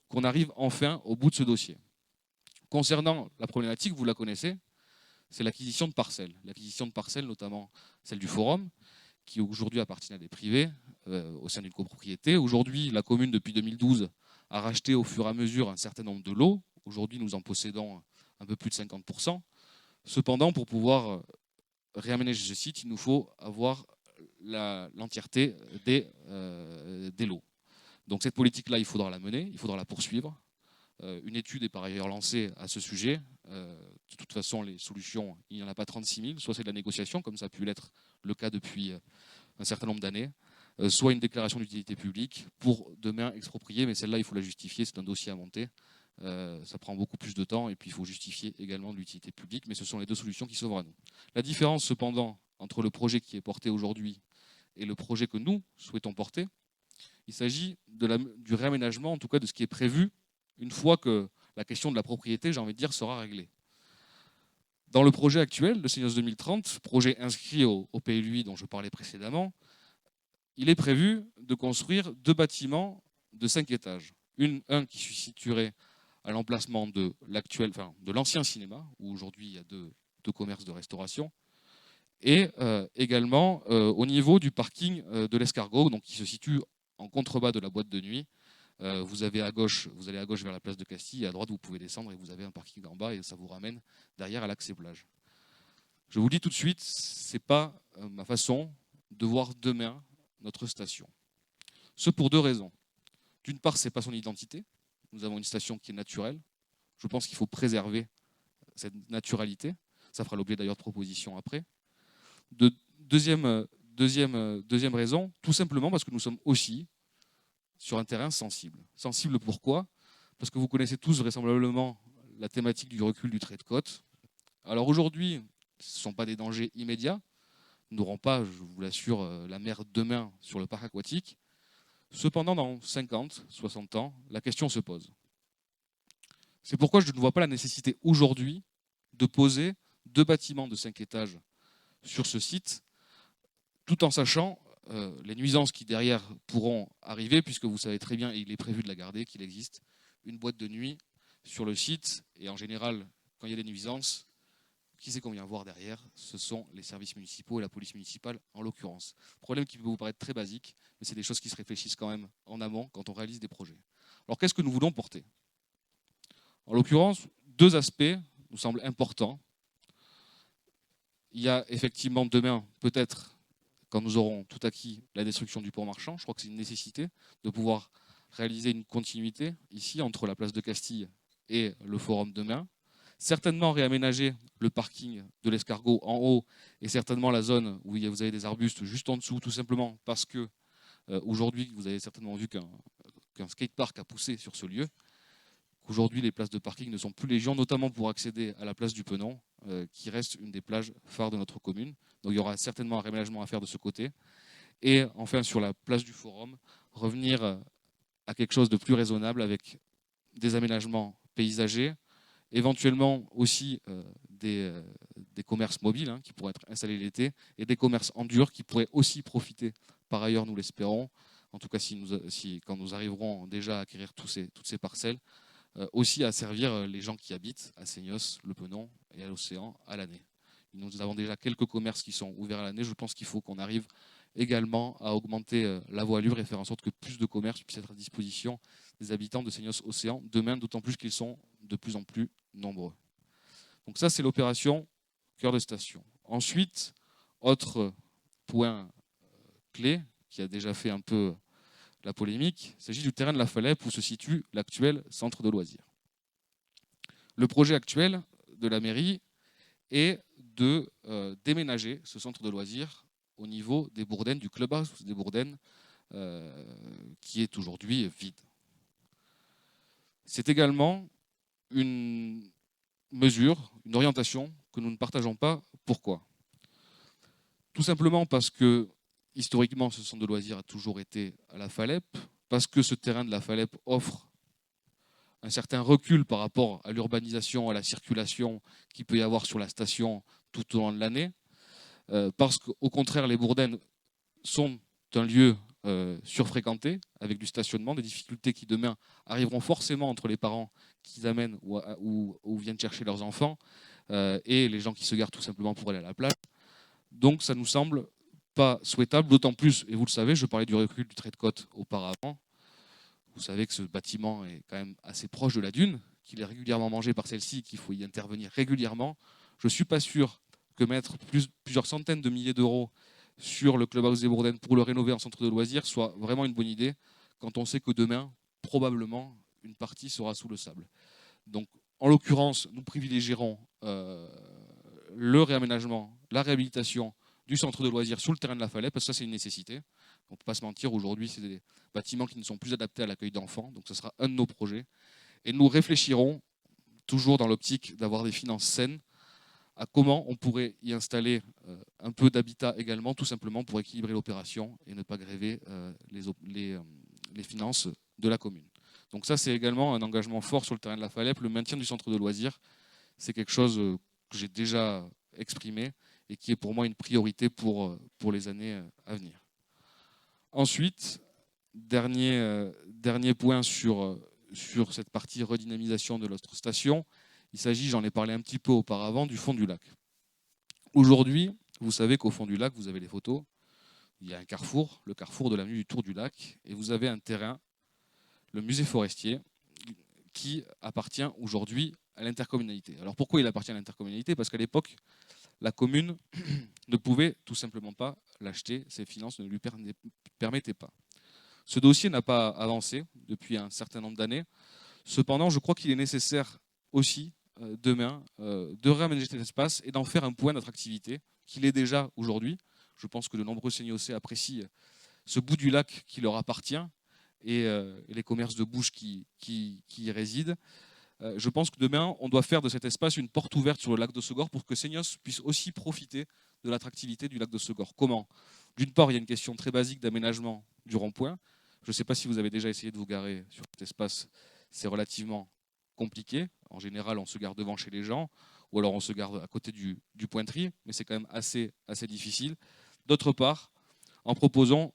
qu'on arrive enfin au bout de ce dossier. Concernant la problématique, vous la connaissez, c'est l'acquisition de parcelles. L'acquisition de parcelles, notamment celle du Forum, qui aujourd'hui appartient à des privés au sein d'une copropriété. Aujourd'hui, la commune, depuis 2012, a racheté au fur et à mesure un certain nombre de lots. Aujourd'hui, nous en possédons un peu plus de 50%. Cependant, pour pouvoir réaménager ce site, il nous faut avoir l'entièreté des lots. Donc cette politique-là, il faudra la mener, il faudra la poursuivre. Une étude est par ailleurs lancée à ce sujet. De toute façon, les solutions, il n'y en a pas 36 000. Soit c'est de la négociation, comme ça a pu l'être le cas depuis un certain nombre d'années, soit une déclaration d'utilité publique pour demain exproprier, mais celle-là, il faut la justifier, c'est un dossier à monter. Ça prend beaucoup plus de temps et puis il faut justifier également de l'utilité publique, mais ce sont les deux solutions qui s'ouvrent à nous. La différence cependant entre le projet qui est porté aujourd'hui et le projet que nous souhaitons porter, il s'agit du réaménagement, en tout cas de ce qui est prévu une fois que la question de la propriété, j'ai envie de dire, sera réglée. Dans le projet actuel, le Seignos 2030, projet inscrit au PLUI dont je parlais précédemment, il est prévu de construire 2 bâtiments de 5 étages. Un qui se situerait à l'emplacement de l'ancien cinéma, où aujourd'hui il y a deux commerces de restauration, et également au niveau du parking de l'Escargot, donc qui se situe en contrebas de la boîte de nuit. Vous allez à gauche vers la place de Castille, et à droite vous pouvez descendre et vous avez un parking en bas et ça vous ramène derrière à l'accès plage. Je vous dis tout de suite, ce n'est pas ma façon de voir demain notre station. Ce pour 2 raisons. D'une part, ce n'est pas son identité. Nous avons une station qui est naturelle. Je pense qu'il faut préserver cette naturalité. Ça fera l'objet d'ailleurs de propositions après. Deuxième raison, tout simplement parce que nous sommes aussi sur un terrain sensible. Sensible pourquoi? Parce que vous connaissez tous vraisemblablement la thématique du recul du trait de côte. Alors aujourd'hui, ce ne sont pas des dangers immédiats. Nous n'aurons pas, je vous l'assure, la mer demain sur le parc aquatique. Cependant, dans 50, 60 ans, la question se pose. C'est pourquoi je ne vois pas la nécessité aujourd'hui de poser 2 bâtiments de 5 étages sur ce site, tout en sachant les nuisances qui derrière pourront arriver, puisque vous savez très bien, et il est prévu de la garder, qu'il existe une boîte de nuit sur le site, et en général, quand il y a des nuisances, qui c'est qu'on vient voir derrière? Ce sont les services municipaux et la police municipale en l'occurrence. Problème qui peut vous paraître très basique, mais c'est des choses qui se réfléchissent quand même en amont quand on réalise des projets. Alors qu'est-ce que nous voulons porter? En l'occurrence, 2 aspects nous semblent importants. Il y a effectivement demain, peut-être, quand nous aurons tout acquis, la destruction du pont marchand. Je crois que c'est une nécessité de pouvoir réaliser une continuité ici entre la place de Castille et le Forum demain. Certainement réaménager le parking de l'Escargot en haut et certainement la zone où vous avez des arbustes juste en dessous, tout simplement parce que aujourd'hui, vous avez certainement vu qu'un skatepark a poussé sur ce lieu. Aujourd'hui, les places de parking ne sont plus légion, notamment pour accéder à la place du Penon, qui reste une des plages phares de notre commune. Donc il y aura certainement un réaménagement à faire de ce côté. Et enfin, sur la place du Forum, revenir à quelque chose de plus raisonnable avec des aménagements paysagers, éventuellement aussi des commerces mobiles qui pourraient être installés l'été, et des commerces en dur qui pourraient aussi profiter, par ailleurs nous l'espérons, en tout cas quand nous arriverons déjà à acquérir toutes ces parcelles, aussi à servir les gens qui habitent à Seignos, le Penon et à l'Océan à l'année. Nous avons déjà quelques commerces qui sont ouverts à l'année. Je pense qu'il faut qu'on arrive également à augmenter la voilure et faire en sorte que plus de commerces puissent être à disposition des habitants de Seignos Océan demain, d'autant plus qu'ils sont de plus en plus nombreux. Donc ça, c'est l'opération cœur de station. Ensuite, autre point clé qui a déjà fait un peu la polémique, il s'agit du terrain de la Falep où se situe l'actuel centre de loisirs. Le projet actuel de la mairie est de déménager ce centre de loisirs au niveau des Bourdaines, du clubhouse des Bourdaines, qui est aujourd'hui vide. C'est également une mesure, une orientation que nous ne partageons pas. Pourquoi? Tout simplement parce que, historiquement, ce centre de loisirs a toujours été à la Falep, parce que ce terrain de la Falep offre un certain recul par rapport à l'urbanisation, à la circulation qu'il peut y avoir sur la station tout au long de l'année, parce qu'au contraire, les Bourdaines sont un lieu surfréquenté, avec du stationnement, des difficultés qui demain arriveront forcément entre les parents qui amènent ou viennent chercher leurs enfants, et les gens qui se garent tout simplement pour aller à la plage. Donc ça nous semble pas souhaitable, d'autant plus, et vous le savez, je parlais du recul du trait de côte auparavant, vous savez que ce bâtiment est quand même assez proche de la dune, qu'il est régulièrement mangé par celle-ci, qu'il faut y intervenir régulièrement. Je ne suis pas sûr que mettre plusieurs centaines de milliers d'euros sur le clubhouse des Bourdaines pour le rénover en centre de loisirs soit vraiment une bonne idée, quand on sait que demain, probablement, une partie sera sous le sable. Donc, en l'occurrence, nous privilégierons le réaménagement, la réhabilitation du centre de loisirs sous le terrain de la Falaise, parce que ça, c'est une nécessité. On ne peut pas se mentir, aujourd'hui, c'est des bâtiments qui ne sont plus adaptés à l'accueil d'enfants, donc ce sera un de nos projets. Et nous réfléchirons, toujours dans l'optique d'avoir des finances saines, à comment on pourrait y installer un peu d'habitat également, tout simplement pour équilibrer l'opération et ne pas gréver les finances de la commune. Donc ça, c'est également un engagement fort sur le terrain de la Falaise. Le maintien du centre de loisirs, c'est quelque chose que j'ai déjà exprimé et qui est pour moi une priorité pour les années à venir. Ensuite, dernier point sur cette partie redynamisation de notre station, il s'agit, j'en ai parlé un petit peu auparavant, du fond du lac. Aujourd'hui, vous savez qu'au fond du lac, vous avez les photos, il y a un carrefour, le carrefour de l'avenue du Tour du Lac, et vous avez un terrain, le musée forestier, qui appartient aujourd'hui à l'intercommunalité. Alors pourquoi il appartient à l'intercommunalité? Parce qu'à l'époque, la commune ne pouvait tout simplement pas l'acheter, ses finances ne lui permettaient pas. Ce dossier n'a pas avancé depuis un certain nombre d'années. Cependant, je crois qu'il est nécessaire aussi demain de réaménager cet espace et d'en faire un point d'attractivité qu'il est déjà aujourd'hui. Je pense que de nombreux seigneursais apprécient ce bout du lac qui leur appartient et les commerces de bouche qui y résident. Je pense que demain, on doit faire de cet espace une porte ouverte sur le lac de Segor pour que Seignos puisse aussi profiter de l'attractivité du lac de Segor. Comment? D'une part, il y a une question très basique d'aménagement du rond-point. Je ne sais pas si vous avez déjà essayé de vous garer sur cet espace. C'est relativement compliqué. En général, on se gare devant chez les gens, ou alors on se gare à côté du pointerie, mais c'est quand même assez difficile. D'autre part, en proposant,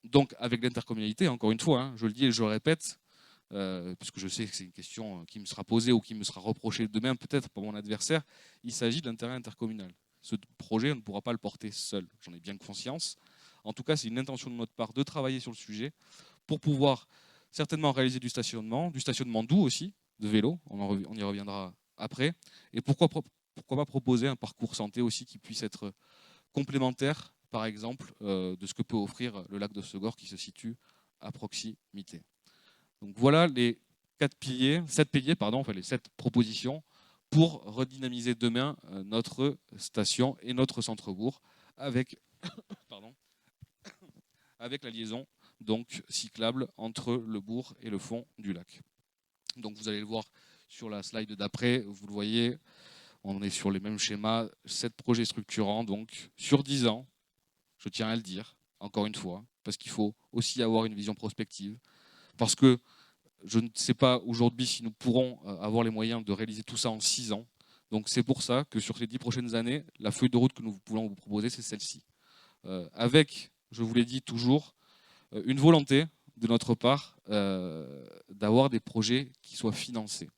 donc avec l'intercommunalité, encore une fois, je le dis et je le répète, puisque je sais que c'est une question qui me sera posée ou qui me sera reprochée demain peut-être par mon adversaire, il s'agit de l'intérêt intercommunal. Ce projet, on ne pourra pas le porter seul, j'en ai bien conscience. En tout cas, c'est une intention de notre part de travailler sur le sujet pour pouvoir certainement réaliser du stationnement doux aussi, de vélo, on y reviendra après, et pourquoi pas proposer un parcours santé aussi qui puisse être complémentaire, par exemple, de ce que peut offrir le lac de Segor qui se situe à proximité. Donc voilà les 7 piliers, les 7 propositions pour redynamiser demain notre station et notre centre-bourg avec, avec la liaison donc cyclable entre le bourg et le fond du lac. Donc vous allez le voir sur la slide d'après, vous le voyez, on est sur les mêmes schémas, 7 projets structurants donc sur 10 ans, je tiens à le dire, encore une fois, parce qu'il faut aussi avoir une vision prospective, parce que je ne sais pas aujourd'hui si nous pourrons avoir les moyens de réaliser tout ça en 6 ans. Donc c'est pour ça que sur ces 10 prochaines années, la feuille de route que nous voulons vous proposer, c'est celle-ci. Avec, je vous l'ai dit toujours, une volonté de notre part d'avoir des projets qui soient financés.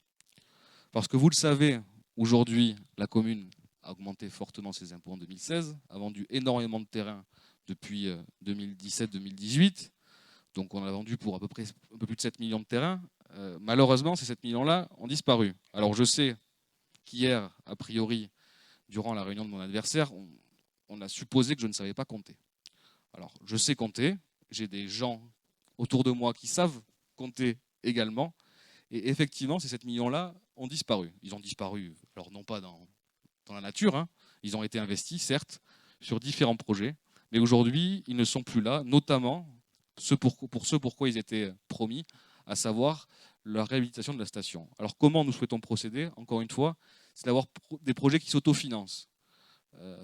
Parce que vous le savez, aujourd'hui, la commune a augmenté fortement ses impôts en 2016, a vendu énormément de terrain depuis 2017-2018. Donc on a vendu pour à peu près un peu plus de 7 millions de terrains. Malheureusement, ces 7 millions-là ont disparu. Alors je sais qu'hier, a priori, durant la réunion de mon adversaire, on a supposé que je ne savais pas compter. Alors je sais compter, j'ai des gens autour de moi qui savent compter également, et effectivement, ces 7 millions-là ont disparu. Ils ont disparu, alors non pas dans la nature, ils ont été investis, certes, sur différents projets, mais aujourd'hui, ils ne sont plus là, notamment pour ce pourquoi ils étaient promis, à savoir la réhabilitation de la station. Alors comment nous souhaitons procéder? Encore une fois, c'est d'avoir des projets qui s'autofinancent.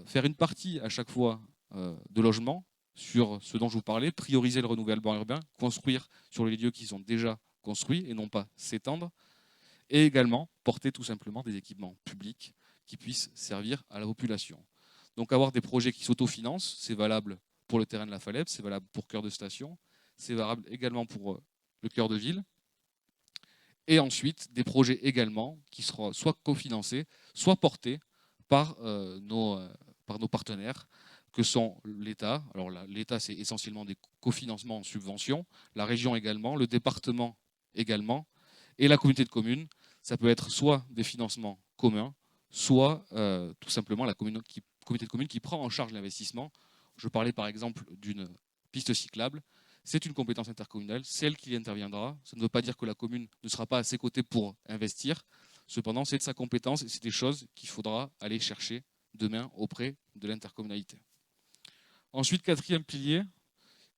Faire une partie à chaque fois de logement sur ce dont je vous parlais, prioriser le renouvellement urbain, construire sur les lieux qui sont déjà construits et non pas s'étendre, et également porter tout simplement des équipements publics qui puissent servir à la population. Donc avoir des projets qui s'autofinancent, c'est valable pour le terrain de la Falaise, c'est valable pour cœur de station, c'est valable également pour le cœur de ville. Et ensuite, des projets également qui seront soit cofinancés, soit portés par nos partenaires, que sont l'État. Alors l'État, c'est essentiellement des cofinancements en subventions, la région également, le département également, et la communauté de communes. Ça peut être soit des financements communs, soit tout simplement la communauté de communes qui prend en charge l'investissement. Je parlais par exemple d'une piste cyclable. C'est une compétence intercommunale, c'est elle qui y interviendra. Ça ne veut pas dire que la commune ne sera pas à ses côtés pour investir. Cependant, c'est de sa compétence et c'est des choses qu'il faudra aller chercher demain auprès de l'intercommunalité. Ensuite, quatrième pilier,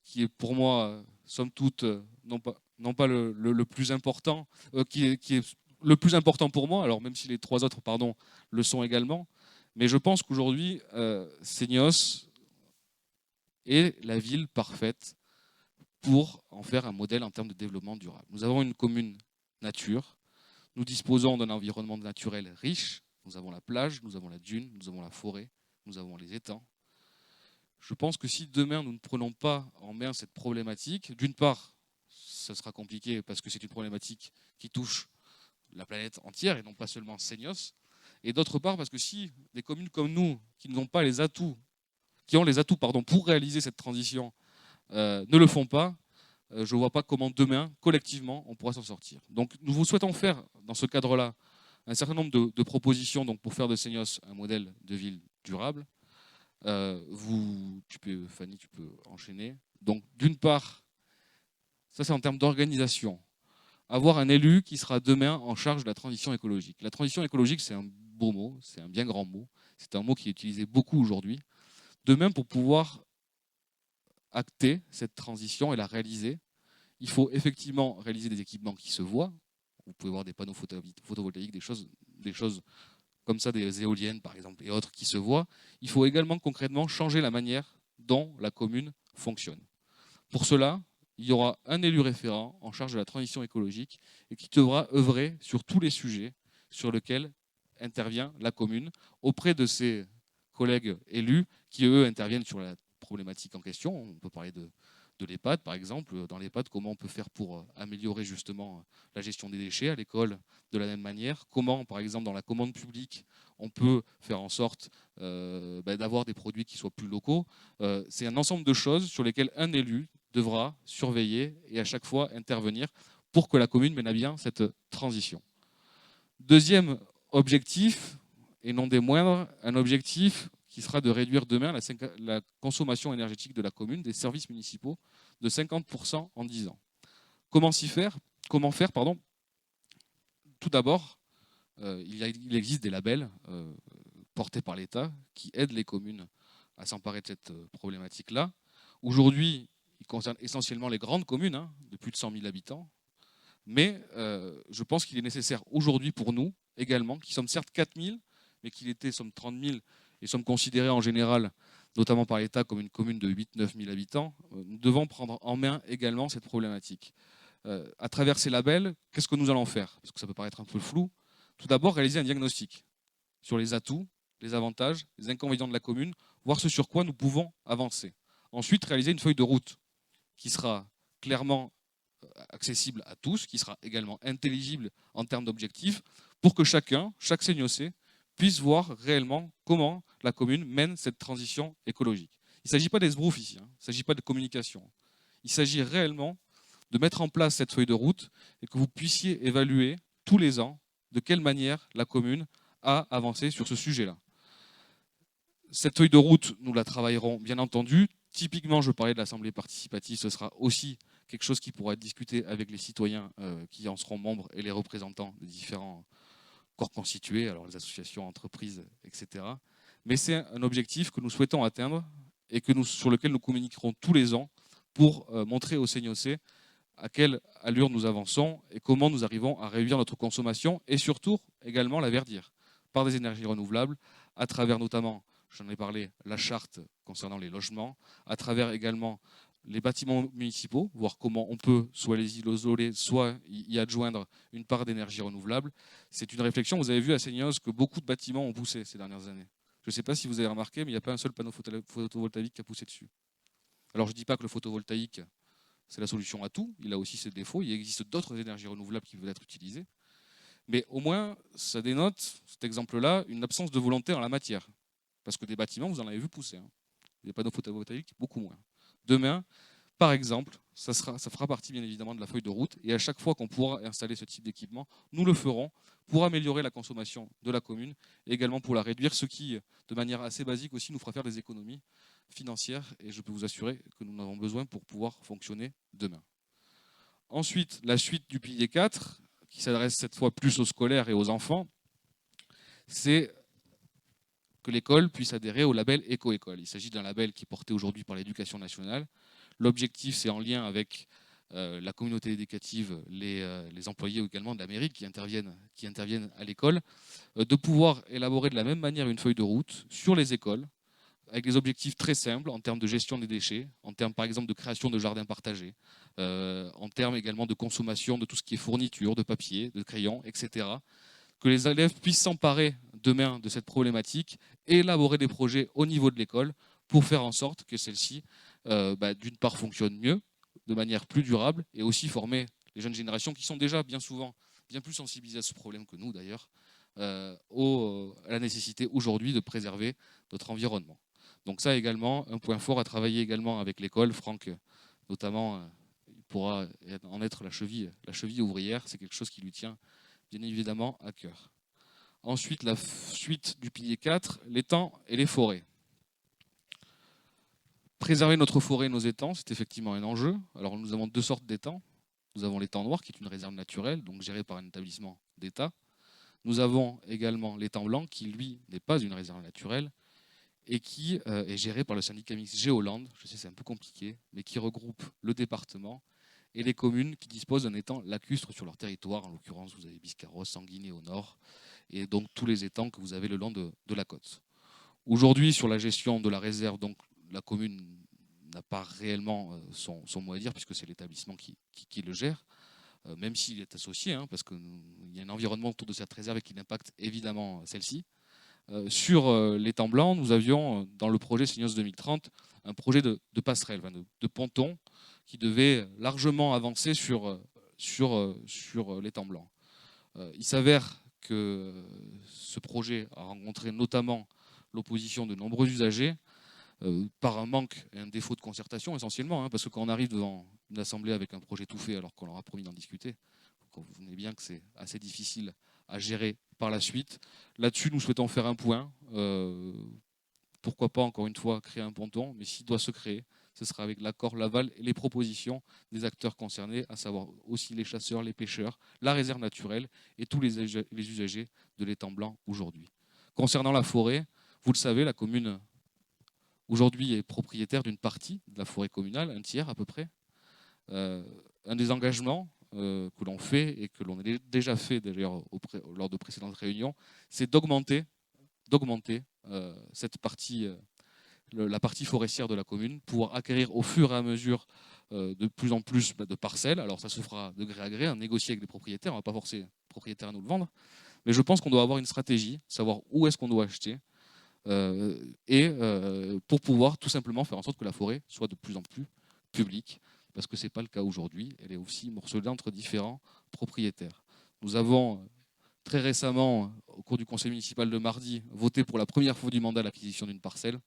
qui est pour moi, somme toute, non pas le plus important, qui est le plus important pour moi, alors même si les trois autres, pardon, le sont également, mais je pense qu'aujourd'hui, Seignos est la ville parfaite pour en faire un modèle en termes de développement durable. Nous avons une commune nature, nous disposons d'un environnement naturel riche, nous avons la plage, nous avons la dune, nous avons la forêt, nous avons les étangs. Je pense que si demain nous ne prenons pas en main cette problématique, d'une part, ça sera compliqué parce que c'est une problématique qui touche la planète entière et non pas seulement Seignos, et d'autre part parce que si des communes comme nous, qui n'ont pas les atouts, qui ont les atouts pour réaliser cette transition, ne le font pas, je ne vois pas comment demain, collectivement, on pourra s'en sortir. Donc nous vous souhaitons faire, dans ce cadre-là, un certain nombre de propositions donc, pour faire de Seignos un modèle de ville durable. Fanny, tu peux enchaîner. Donc d'une part, ça c'est en termes d'organisation, avoir un élu qui sera demain en charge de la transition écologique. La transition écologique, c'est un beau mot, c'est un bien grand mot, c'est un mot qui est utilisé beaucoup aujourd'hui. Demain, pour pouvoir acter cette transition et la réaliser, il faut effectivement réaliser des équipements qui se voient. Vous pouvez voir des panneaux photovoltaïques, des choses comme ça, des éoliennes par exemple, et autres qui se voient. Il faut également concrètement changer la manière dont la commune fonctionne. Pour cela, il y aura un élu référent en charge de la transition écologique et qui devra œuvrer sur tous les sujets sur lesquels intervient la commune auprès de ses collègues élus qui, eux, interviennent sur la problématique en question. On peut parler de l'EHPAD, par exemple. Dans l'EHPAD, comment on peut faire pour améliorer justement la gestion des déchets à l'école de la même manière. Comment, par exemple, dans la commande publique, on peut faire en sorte d'avoir des produits qui soient plus locaux. C'est un ensemble de choses sur lesquelles un élu devra surveiller et à chaque fois intervenir pour que la commune mène à bien cette transition. Deuxième objectif, et non des moindres, un objectif qui sera de réduire demain la consommation énergétique de la commune, des services municipaux, de 50% en 10 ans. Comment faire Tout d'abord, il existe des labels portés par l'État qui aident les communes à s'emparer de cette problématique-là. Aujourd'hui, il concerne essentiellement les grandes communes, de plus de 100 000 habitants. Mais je pense qu'il est nécessaire aujourd'hui pour nous également, qui sommes certes 4 000, mais qu'il était sommes 30 000 et sommes considérés en général, notamment par l'État, comme une commune de 8-9 000 habitants, nous devons prendre en main également cette problématique. À travers ces labels, qu'est-ce que nous allons faire? Parce que ça peut paraître un peu flou. Tout d'abord, réaliser un diagnostic sur les atouts, les avantages, les inconvénients de la commune, voir ce sur quoi nous pouvons avancer. Ensuite, réaliser une feuille de route qui sera clairement accessible à tous, qui sera également intelligible en termes d'objectifs, pour que chaque Seignossais, puisse voir réellement comment la commune mène cette transition écologique. Il ne s'agit pas d'esbrouf ici, il ne s'agit pas de communication. Il s'agit réellement de mettre en place cette feuille de route et que vous puissiez évaluer tous les ans de quelle manière la commune a avancé sur ce sujet-là. Cette feuille de route, nous la travaillerons bien entendu. Typiquement, je parlais de l'Assemblée participative, ce sera aussi quelque chose qui pourra être discuté avec les citoyens qui en seront membres et les représentants des différents corps constitués, alors les associations, entreprises, etc. Mais c'est un objectif que nous souhaitons atteindre et sur lequel nous communiquerons tous les ans pour montrer aux Seignossais à quelle allure nous avançons et comment nous arrivons à réduire notre consommation et surtout également la verdir par des énergies renouvelables, à travers notamment, j'en ai parlé, la charte concernant les logements, à travers également les bâtiments municipaux, voir comment on peut soit les isoler, soit y adjoindre une part d'énergie renouvelable. C'est une réflexion. Vous avez vu à Seignos que beaucoup de bâtiments ont poussé ces dernières années. Je ne sais pas si vous avez remarqué, mais il n'y a pas un seul panneau photovoltaïque qui a poussé dessus. Alors je ne dis pas que le photovoltaïque, c'est la solution à tout. Il a aussi ses défauts. Il existe d'autres énergies renouvelables qui peuvent être utilisées. Mais au moins, ça dénote, cet exemple-là, une absence de volonté en la matière. Parce que des bâtiments, vous en avez vu pousser. Hein. Des panneaux photovoltaïques, beaucoup moins. Demain, par exemple, ça fera partie bien évidemment de la feuille de route. Et à chaque fois qu'on pourra installer ce type d'équipement, nous le ferons pour améliorer la consommation de la commune et également pour la réduire, ce qui, de manière assez basique aussi, nous fera faire des économies financières. Et je peux vous assurer que nous en avons besoin pour pouvoir fonctionner demain. Ensuite, la suite du pilier 4, qui s'adresse cette fois plus aux scolaires et aux enfants, c'est que l'école puisse adhérer au label Éco-École. Il s'agit d'un label qui est porté aujourd'hui par l'Éducation nationale. L'objectif, c'est en lien avec la communauté éducative, les employés également de la mairie qui interviennent à l'école, de pouvoir élaborer de la même manière une feuille de route sur les écoles, avec des objectifs très simples en termes de gestion des déchets, en termes par exemple de création de jardins partagés, en termes également de consommation de tout ce qui est fourniture, de papier, de crayons, etc. Que les élèves puissent s'emparer demain de cette problématique et élaborer des projets au niveau de l'école pour faire en sorte que celle-ci, d'une part, fonctionne mieux, de manière plus durable, et aussi former les jeunes générations qui sont déjà bien souvent bien plus sensibilisées à ce problème que nous d'ailleurs, à la nécessité aujourd'hui de préserver notre environnement. Donc ça également, un point fort à travailler également avec l'école. Franck, notamment, il pourra en être la cheville ouvrière. C'est quelque chose qui lui tient bien évidemment à cœur. Ensuite, la suite du pilier 4, l'étang et les forêts. Préserver notre forêt et nos étangs, c'est effectivement un enjeu. Alors nous avons deux sortes d'étangs. Nous avons l'étang noir, qui est une réserve naturelle, donc gérée par un établissement d'État. Nous avons également l'étang blanc, qui lui n'est pas une réserve naturelle, et qui est géré par le syndicat mixte Géoland. Je sais, c'est un peu compliqué, mais qui regroupe le département et les communes qui disposent d'un étang lacustre sur leur territoire. En l'occurrence, vous avez Biscarrosse, Sanguinet au nord, et donc tous les étangs que vous avez le long de la côte. Aujourd'hui, sur la gestion de la réserve, donc la commune n'a pas réellement son mot à dire, puisque c'est l'établissement qui le gère, même s'il est associé, hein, parce qu'il y a un environnement autour de cette réserve et qui impacte évidemment celle-ci. Sur l'étang blanc, nous avions, dans le projet Seignos 2030, un projet de passerelle, de ponton, qui devait largement avancer sur l'étang blanc. Il s'avère que ce projet a rencontré notamment l'opposition de nombreux usagers par un manque et un défaut de concertation essentiellement, hein, parce que quand on arrive devant une assemblée avec un projet tout fait alors qu'on leur a promis d'en discuter, vous comprenez bien que c'est assez difficile à gérer par la suite. Là-dessus, nous souhaitons faire un point. Pourquoi pas, encore une fois, créer un ponton, mais s'il doit se créer, ce sera avec l'accord, l'aval et les propositions des acteurs concernés, à savoir aussi les chasseurs, les pêcheurs, la réserve naturelle et tous les usagers de l'étang blanc aujourd'hui. Concernant la forêt, vous le savez, la commune aujourd'hui est propriétaire d'une partie de la forêt communale, un tiers à peu près. Un des engagements que l'on fait et que l'on a déjà fait d'ailleurs lors de précédentes réunions, c'est d'augmenter cette partie, la partie forestière de la commune, pour acquérir au fur et à mesure de plus en plus de parcelles. Alors ça se fera de gré à gré, négocier avec les propriétaires, on ne va pas forcer les propriétaires à nous le vendre, mais je pense qu'on doit avoir une stratégie, savoir où est-ce qu'on doit acheter, pour pouvoir tout simplement faire en sorte que la forêt soit de plus en plus publique, parce que ce n'est pas le cas aujourd'hui. Elle est aussi morcelée entre différents propriétaires. Nous avons très récemment, au cours du conseil municipal de mardi, voté pour la première fois du mandat l'acquisition d'une parcelle.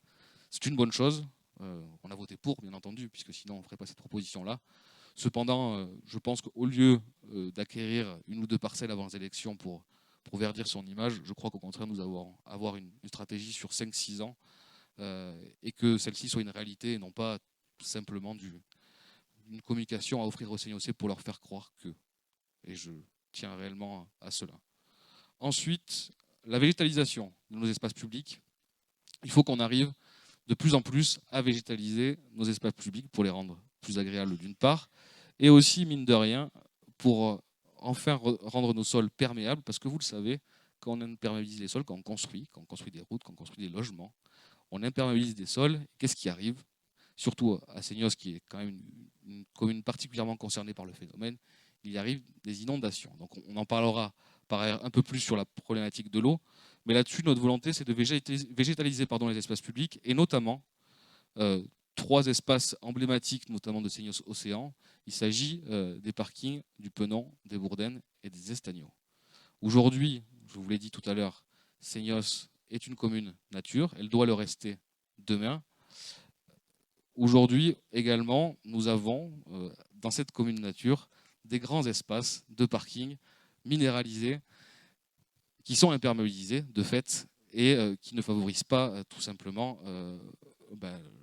C'est une bonne chose. On a voté pour, bien entendu, puisque sinon on ne ferait pas cette proposition-là. Cependant, je pense qu'au lieu d'acquérir une ou deux parcelles avant les élections pour verdir son image, je crois qu'au contraire, nous allons avoir une stratégie sur 5-6 ans et que celle-ci soit une réalité et non pas simplement une communication à offrir aux CNOC pour leur faire croire que. Et je tiens réellement à cela. Ensuite, la végétalisation de nos espaces publics. Il faut qu'on arrive de plus en plus à végétaliser nos espaces publics pour les rendre plus agréables d'une part, et aussi, mine de rien, pour enfin rendre nos sols perméables, parce que vous le savez, quand on imperméabilise les sols, quand on construit des routes, quand on construit des logements, on imperméabilise des sols. Qu'est-ce qui arrive? Surtout à Seignos, qui est quand même une commune particulièrement concernée par le phénomène, il y arrive des inondations. Donc on en parlera par ailleurs un peu plus sur la problématique de l'eau, mais là-dessus, notre volonté, c'est de végétaliser les espaces publics, et notamment 3 espaces emblématiques, notamment de Seignos Océan. Il s'agit des parkings du Penon, des Bourdaines et des Estagnots. Aujourd'hui, je vous l'ai dit tout à l'heure, Seignos est une commune nature, elle doit le rester demain. Aujourd'hui également, nous avons dans cette commune nature des grands espaces de parking minéralisés qui sont imperméabilisés de fait et qui ne favorisent pas tout simplement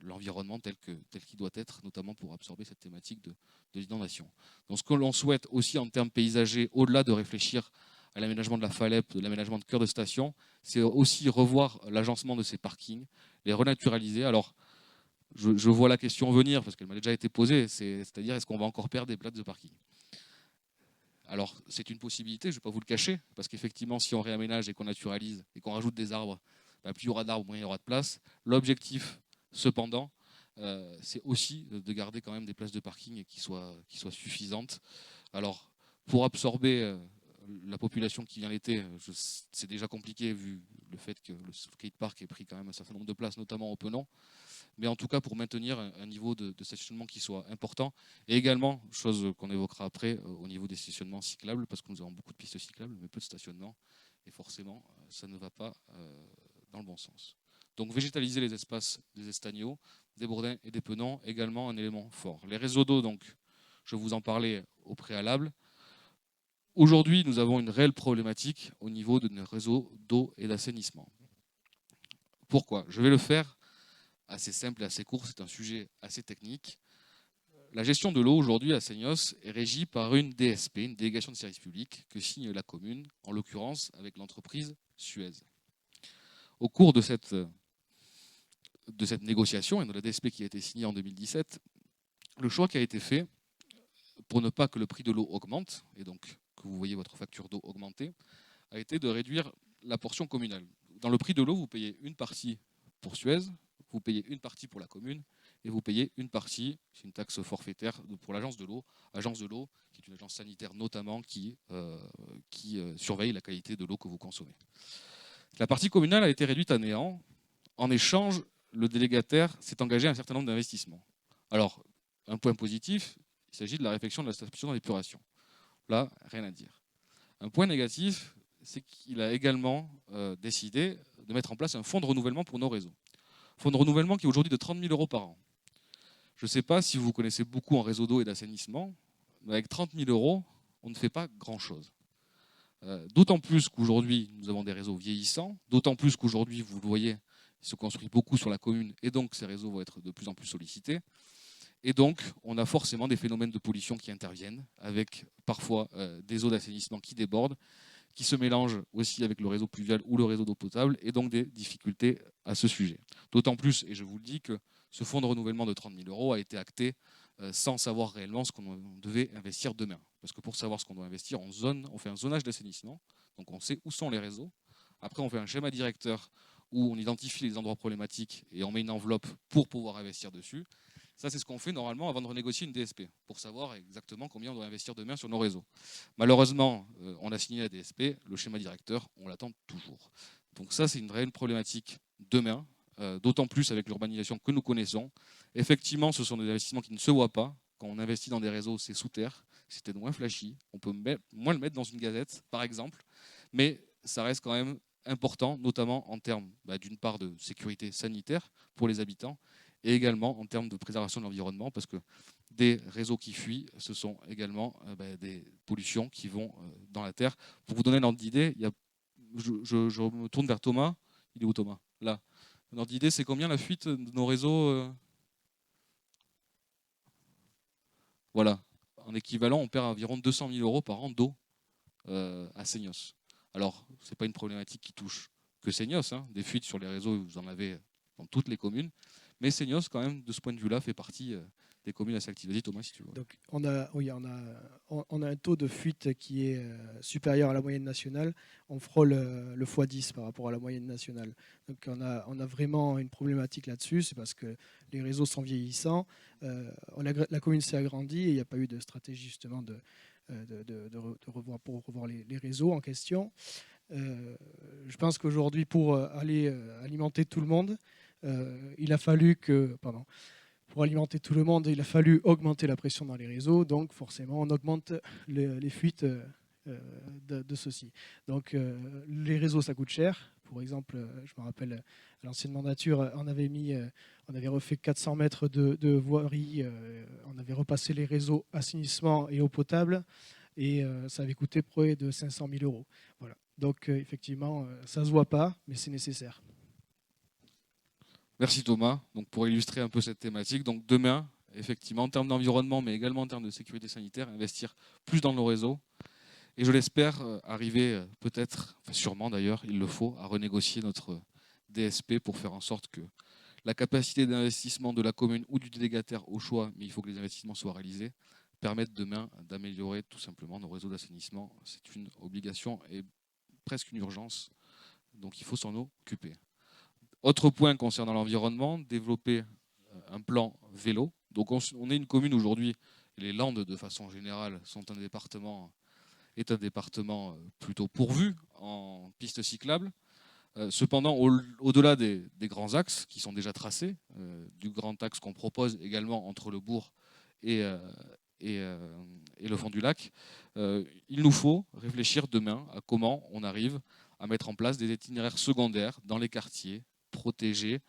l'environnement tel qu'il doit être, notamment pour absorber cette thématique de l'inondation. Donc ce que l'on souhaite aussi en termes paysagers, au-delà de réfléchir à l'aménagement de la Falep, de l'aménagement de cœur de station, c'est aussi revoir l'agencement de ces parkings, les renaturaliser. Alors, je vois la question venir, parce qu'elle m'a déjà été posée, c'est-à-dire est-ce qu'on va encore perdre des places de parking? Alors, c'est une possibilité, je ne vais pas vous le cacher, parce qu'effectivement, si on réaménage et qu'on naturalise et qu'on rajoute des arbres, plus il y aura d'arbres, moins il y aura de place. L'objectif, cependant, c'est aussi de garder quand même des places de parking qui soient suffisantes. Alors, pour absorber la population qui vient l'été, c'est déjà compliqué vu le fait que le skatepark ait pris quand même un certain nombre de places, notamment au Penon. Mais en tout cas pour maintenir un niveau de stationnement qui soit important. Et également, chose qu'on évoquera après, au niveau des stationnements cyclables, parce que nous avons beaucoup de pistes cyclables, mais peu de stationnement. Et forcément, ça ne va pas dans le bon sens. Donc végétaliser les espaces des Estagnaux, des Bourdins et des Penons, également un élément fort. Les réseaux d'eau, donc, je vous en parlais au préalable. Aujourd'hui, nous avons une réelle problématique au niveau de nos réseaux d'eau et d'assainissement. Pourquoi? Je vais le faire assez simple et assez court, c'est un sujet assez technique. La gestion de l'eau aujourd'hui à Seignos est régie par une DSP, une délégation de service public, que signe la commune, en l'occurrence avec l'entreprise Suez. Au cours de cette négociation et de la DSP qui a été signée en 2017, le choix qui a été fait pour ne pas que le prix de l'eau augmente, et donc que vous voyez votre facture d'eau augmenter, a été de réduire la portion communale. Dans le prix de l'eau, vous payez une partie pour Suez, vous payez une partie pour la commune, et vous payez une partie, c'est une taxe forfaitaire pour l'agence de l'eau, qui est une agence sanitaire notamment qui surveille la qualité de l'eau que vous consommez. La partie communale a été réduite à néant. En échange, le délégataire s'est engagé à un certain nombre d'investissements. Alors, un point positif, il s'agit de la réfection de la station d'épuration. Là, rien à dire. Un point négatif, c'est qu'il a également décidé de mettre en place un fonds de renouvellement pour nos réseaux. Fonds de renouvellement qui est aujourd'hui de 30 000 € par an. Je ne sais pas si vous connaissez beaucoup en réseau d'eau et d'assainissement, mais avec 30 000 €, on ne fait pas grand-chose. D'autant plus qu'aujourd'hui, nous avons des réseaux vieillissants, d'autant plus qu'aujourd'hui, vous le voyez, il se construit beaucoup sur la commune, et donc ces réseaux vont être de plus en plus sollicités. Et donc, on a forcément des phénomènes de pollution qui interviennent, avec parfois des eaux d'assainissement qui débordent, qui se mélangent aussi avec le réseau pluvial ou le réseau d'eau potable, et donc des difficultés à ce sujet. D'autant plus, et je vous le dis, que ce fonds de renouvellement de 30 000 € a été acté sans savoir réellement ce qu'on devait investir demain. Parce que pour savoir ce qu'on doit investir, on fait un zonage d'assainissement, donc on sait où sont les réseaux. Après, on fait un schéma directeur où on identifie les endroits problématiques et on met une enveloppe pour pouvoir investir dessus. Ça, c'est ce qu'on fait normalement avant de renégocier une DSP, pour savoir exactement combien on doit investir demain sur nos réseaux. Malheureusement, on a signé la DSP, le schéma directeur, on l'attend toujours. Donc ça, c'est une réelle problématique demain, d'autant plus avec l'urbanisation que nous connaissons. Effectivement, ce sont des investissements qui ne se voient pas. Quand on investit dans des réseaux, c'est sous terre, c'était moins flashy, on peut moins le mettre dans une gazette, par exemple, mais ça reste quand même important, notamment en termes d'une part de sécurité sanitaire pour les habitants, et également en termes de préservation de l'environnement, parce que des réseaux qui fuient, ce sont également des pollutions qui vont dans la terre. Pour vous donner un ordre d'idée, je me tourne vers Thomas. Il est où Thomas? Là. Un ordre d'idée, c'est combien la fuite de nos réseaux Voilà. En équivalent, on perd environ 200 000 € par an d'eau à Seignos. Alors, ce n'est pas une problématique qui touche que Seignos. Hein. Des fuites sur les réseaux, vous en avez dans toutes les communes. Mais Seignos, quand même, de ce point de vue-là, fait partie des communes assez actives. Vas-y Thomas, si tu veux. Donc, on a un taux de fuite qui est supérieur à la moyenne nationale. On frôle le x10 par rapport à la moyenne nationale. Donc, on a vraiment une problématique là-dessus. C'est parce que les réseaux sont vieillissants. La commune s'est agrandie et il n'y a pas eu de stratégie justement de revoir les réseaux en question. Je pense qu'aujourd'hui, pour aller alimenter tout le monde, il a fallu que... Pardon. Pour alimenter tout le monde, il a fallu augmenter la pression dans les réseaux. Donc forcément, on augmente les fuites de ceci. Donc les réseaux, ça coûte cher. Pour exemple, je me rappelle, à l'ancienne mandature, on avait refait 400 mètres de voirie, on avait repassé les réseaux assainissement et eau potable, et ça avait coûté près de 500 000 euros. Voilà. Donc effectivement, ça ne se voit pas, mais c'est nécessaire. Merci Thomas. Donc, pour illustrer un peu cette thématique, donc demain, effectivement, en termes d'environnement, mais également en termes de sécurité sanitaire, investir plus dans nos réseaux. Et je l'espère arriver peut-être, enfin sûrement d'ailleurs, il le faut, à renégocier notre DSP pour faire en sorte que la capacité d'investissement de la commune ou du délégataire au choix, mais il faut que les investissements soient réalisés, permettent demain d'améliorer tout simplement nos réseaux d'assainissement. C'est une obligation et presque une urgence, donc il faut s'en occuper. Autre point concernant l'environnement, développer un plan vélo. Donc on est une commune aujourd'hui, les Landes de façon générale sont un département plutôt pourvu en pistes cyclables. Cependant, au-delà des grands axes qui sont déjà tracés, du grand axe qu'on propose également entre le bourg et, le fond du lac, il nous faut réfléchir demain à comment on arrive à mettre en place des itinéraires secondaires dans les quartiers protégés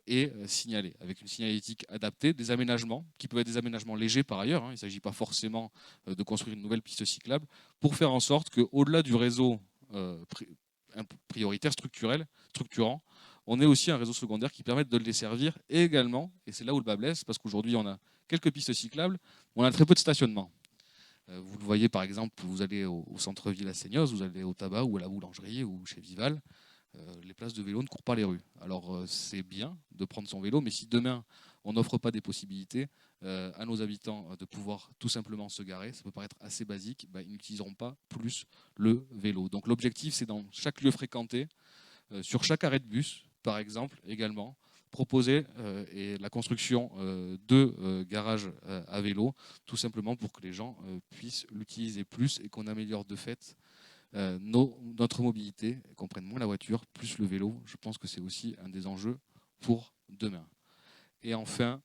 et signalés, avec une signalétique adaptée, des aménagements, qui peuvent être des aménagements légers par ailleurs, il ne s'agit pas forcément de construire une nouvelle piste cyclable, pour faire en sorte qu'au-delà du réseau prioritaire, structurant, on ait aussi un réseau secondaire qui permette de le desservir, et également, et c'est là où le bas blesse, parce qu'aujourd'hui on a quelques pistes cyclables, on a très peu de stationnement. Vous le voyez par exemple, vous allez au centre-ville à Seignos, vous allez au tabac ou à la boulangerie ou chez Vival, les places de vélo ne courent pas les rues. Alors c'est bien de prendre son vélo, mais si demain on n'offre pas des possibilités à nos habitants de pouvoir tout simplement se garer, ça peut paraître assez basique, ils n'utiliseront pas plus le vélo. Donc l'objectif, c'est dans chaque lieu fréquenté, sur chaque arrêt de bus par exemple également, proposer la construction de garages à vélo, tout simplement pour que les gens puissent l'utiliser plus et qu'on améliore de fait notre mobilité, qu'on prenne moins la voiture, plus le vélo. Je pense que c'est aussi un des enjeux pour demain. Et enfin,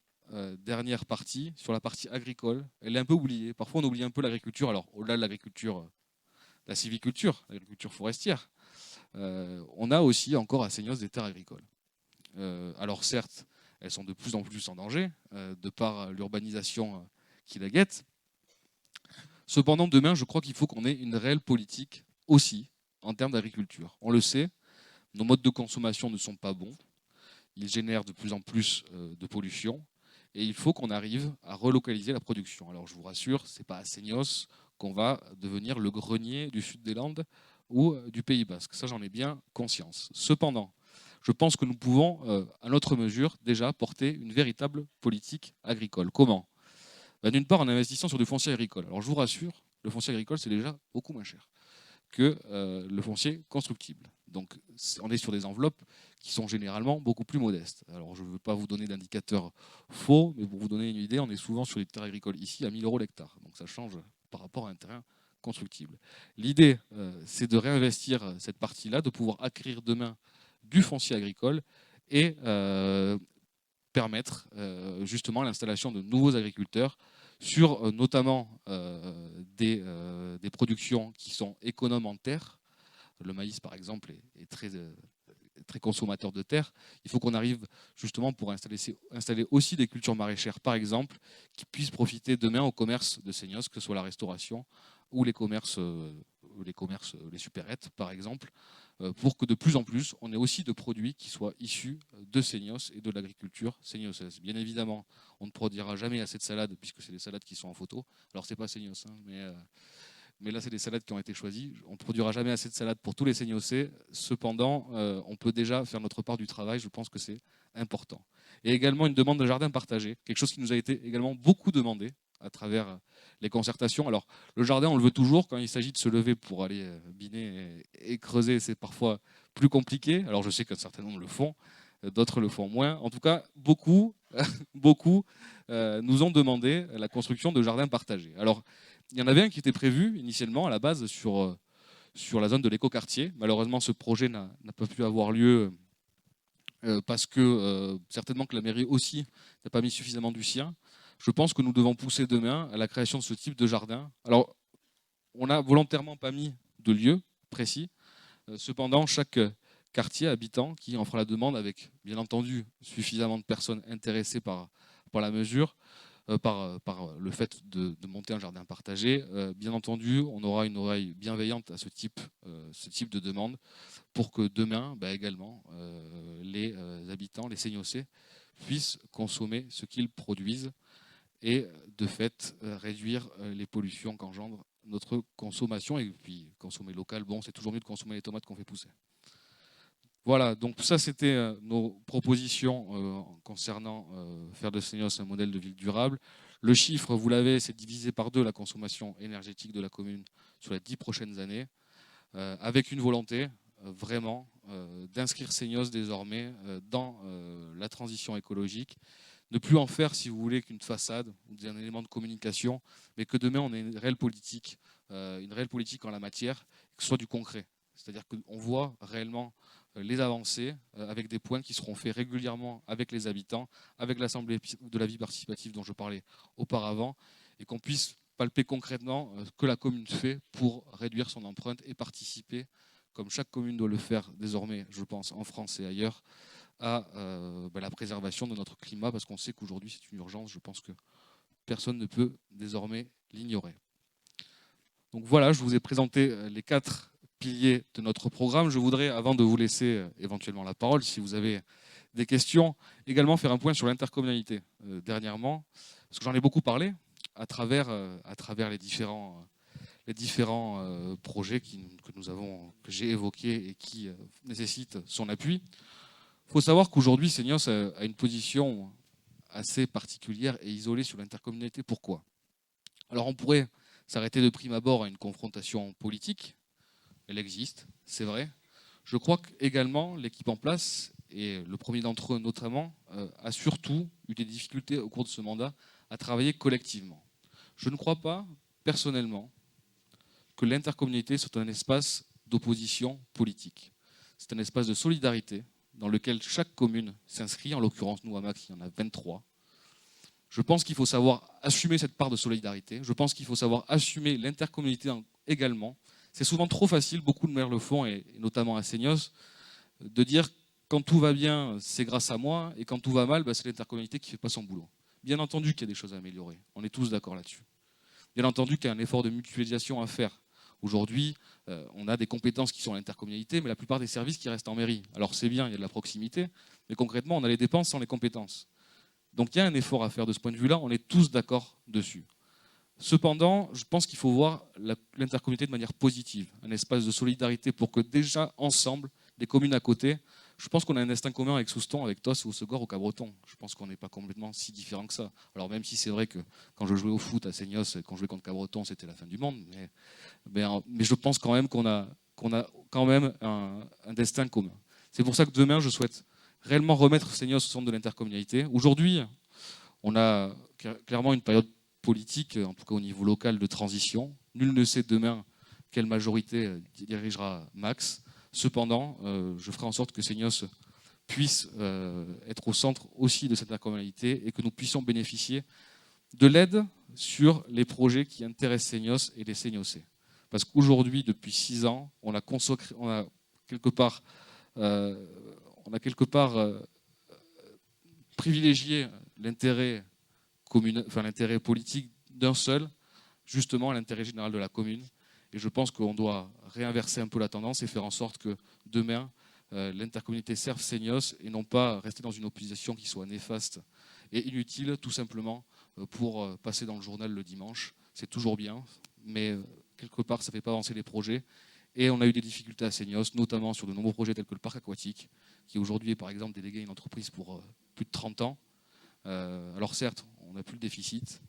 dernière partie, sur la partie agricole, elle est un peu oubliée. Parfois, on oublie un peu l'agriculture. Alors, au-delà de l'agriculture, la sylviculture, l'agriculture forestière, on a aussi encore à Seignos des terres agricoles. Alors, certes, elles sont de plus en plus en danger, de par l'urbanisation qui la guette. Cependant, demain, je crois qu'il faut qu'on ait une réelle politique aussi en termes d'agriculture. On le sait, nos modes de consommation ne sont pas bons. Ils génèrent de plus en plus de pollution. Et il faut qu'on arrive à relocaliser la production. Alors je vous rassure, ce n'est pas à Seignos qu'on va devenir le grenier du sud des Landes ou du Pays Basque. Ça, j'en ai bien conscience. Cependant, je pense que nous pouvons, à notre mesure, déjà porter une véritable politique agricole. Comment ? D'une part, en investissant sur du foncier agricole. Alors je vous rassure, le foncier agricole, c'est déjà beaucoup moins cher que le foncier constructible. Donc on est sur des enveloppes qui sont généralement beaucoup plus modestes. Alors je ne veux pas vous donner d'indicateurs faux, mais pour vous donner une idée, on est souvent sur les terres agricoles ici à 1 000 euros l'hectare. Donc ça change par rapport à un terrain constructible. L'idée, c'est de réinvestir cette partie-là, de pouvoir acquérir demain du foncier agricole et permettre justement l'installation de nouveaux agriculteurs sur notamment des productions qui sont économes en terre. Le maïs, par exemple, est très consommateur de terre. Il faut qu'on arrive justement pour installer aussi des cultures maraîchères, par exemple, qui puissent profiter demain au commerce de Seignos, que ce soit la restauration ou les commerces, les supérettes, par exemple, pour que de plus en plus, on ait aussi de produits qui soient issus de Seignos et de l'agriculture seignosaise. Bien évidemment, on ne produira jamais assez de salades, puisque c'est des salades qui sont en photo. Alors, ce n'est pas Seignos, mais là, c'est des salades qui ont été choisies. On ne produira jamais assez de salades pour tous les Seignosais. Cependant, on peut déjà faire notre part du travail. Je pense que c'est important. Et également une demande de jardin partagé, quelque chose qui nous a été également beaucoup demandé à travers les concertations. Alors, le jardin, on le veut toujours. Quand il s'agit de se lever pour aller biner et creuser, c'est parfois plus compliqué. Alors, je sais qu'un certain nombre le font, d'autres le font moins. En tout cas, beaucoup, beaucoup nous ont demandé la construction de jardins partagés. Alors, il y en avait un qui était prévu initialement à la base sur la zone de l'écoquartier. Malheureusement, ce projet n'a pas pu avoir lieu parce que certainement que la mairie aussi n'a pas mis suffisamment du sien. Je pense que nous devons pousser demain à la création de ce type de jardin. Alors, on n'a volontairement pas mis de lieu précis. Cependant, chaque quartier habitant qui en fera la demande, avec bien entendu suffisamment de personnes intéressées par la mesure, par le fait de monter un jardin partagé, bien entendu, on aura une oreille bienveillante à ce type de demande pour que demain, également, les habitants, les Seignossais, puissent consommer ce qu'ils produisent et de fait réduire les pollutions qu'engendre notre consommation. Et puis consommer local, bon, c'est toujours mieux de consommer les tomates qu'on fait pousser. Voilà, donc ça c'était nos propositions concernant faire de Seignos un modèle de ville durable. Le chiffre, vous l'avez, c'est divisé par 2 la consommation énergétique de la commune sur les 10 prochaines années, avec une volonté vraiment d'inscrire Seignos désormais dans la transition écologique, ne plus en faire, si vous voulez, qu'une façade ou un élément de communication, mais que demain on ait une réelle politique en la matière, que ce soit du concret. C'est-à-dire qu'on voit réellement les avancées avec des points qui seront faits régulièrement avec les habitants, avec l'Assemblée de la vie participative dont je parlais auparavant, et qu'on puisse palper concrètement ce que la commune fait pour réduire son empreinte et participer, comme chaque commune doit le faire désormais, je pense, en France et ailleurs, à la préservation de notre climat, parce qu'on sait qu'aujourd'hui c'est une urgence, je pense que personne ne peut désormais l'ignorer. Donc voilà, je vous ai présenté les 4 piliers de notre programme. Je voudrais, avant de vous laisser éventuellement la parole, si vous avez des questions, également faire un point sur l'intercommunalité dernièrement, parce que j'en ai beaucoup parlé à travers les différents projets que j'ai évoqués et qui nécessitent son appui. Il faut savoir qu'aujourd'hui, Seignos a une position assez particulière et isolée sur l'intercommunalité. Pourquoi ? Alors on pourrait s'arrêter de prime abord à une confrontation politique. Elle existe, c'est vrai. Je crois qu'également, l'équipe en place, et le premier d'entre eux notamment, a surtout eu des difficultés au cours de ce mandat à travailler collectivement. Je ne crois pas, personnellement, que l'intercommunalité soit un espace d'opposition politique. C'est un espace de solidarité dans lequel chaque commune s'inscrit. En l'occurrence, nous, à Max, il y en a 23. Je pense qu'il faut savoir assumer cette part de solidarité. Je pense qu'il faut savoir assumer l'intercommunalité également. C'est souvent trop facile, beaucoup de maires le font, et notamment à Seignos, de dire quand tout va bien, c'est grâce à moi, et quand tout va mal, c'est l'intercommunalité qui ne fait pas son boulot. Bien entendu qu'il y a des choses à améliorer, on est tous d'accord là-dessus. Bien entendu qu'il y a un effort de mutualisation à faire. Aujourd'hui, on a des compétences qui sont à l'intercommunalité, mais la plupart des services qui restent en mairie. Alors c'est bien, il y a de la proximité, mais concrètement, on a les dépenses sans les compétences. Donc il y a un effort à faire de ce point de vue-là, on est tous d'accord dessus. Cependant, je pense qu'il faut voir l'intercommunalité de manière positive, un espace de solidarité pour que déjà ensemble, les communes à côté, je pense qu'on a un destin commun avec Souston, avec Tos, Haussegor ou Cabreton. Je pense qu'on n'est pas complètement si différents que ça. Alors même si c'est vrai que quand je jouais au foot à Seignos, quand je jouais contre Cabreton, c'était la fin du monde, mais je pense quand même qu'on a quand même un destin commun. C'est pour ça que demain, je souhaite réellement remettre Seignos au centre de l'intercommunalité. Aujourd'hui, on a clairement une période politique, en tout cas au niveau local, de transition. Nul ne sait demain quelle majorité dirigera Max. Cependant, je ferai en sorte que Seignos puisse être au centre aussi de cette intercommunalité et que nous puissions bénéficier de l'aide sur les projets qui intéressent Seignos et les Seignossais. Parce qu'aujourd'hui, depuis 6 ans, on a quelque part privilégié l'intérêt politique d'un seul, justement à l'intérêt général de la commune. Et je pense qu'on doit réinverser un peu la tendance et faire en sorte que demain, l'intercommunalité serve Seignos et non pas rester dans une opposition qui soit néfaste et inutile, tout simplement pour passer dans le journal le dimanche. C'est toujours bien, mais quelque part, ça ne fait pas avancer les projets. Et on a eu des difficultés à Seignos, notamment sur de nombreux projets tels que le parc aquatique, qui aujourd'hui est par exemple délégué à une entreprise pour plus de 30 ans. Alors certes, on n'a plus le déficit,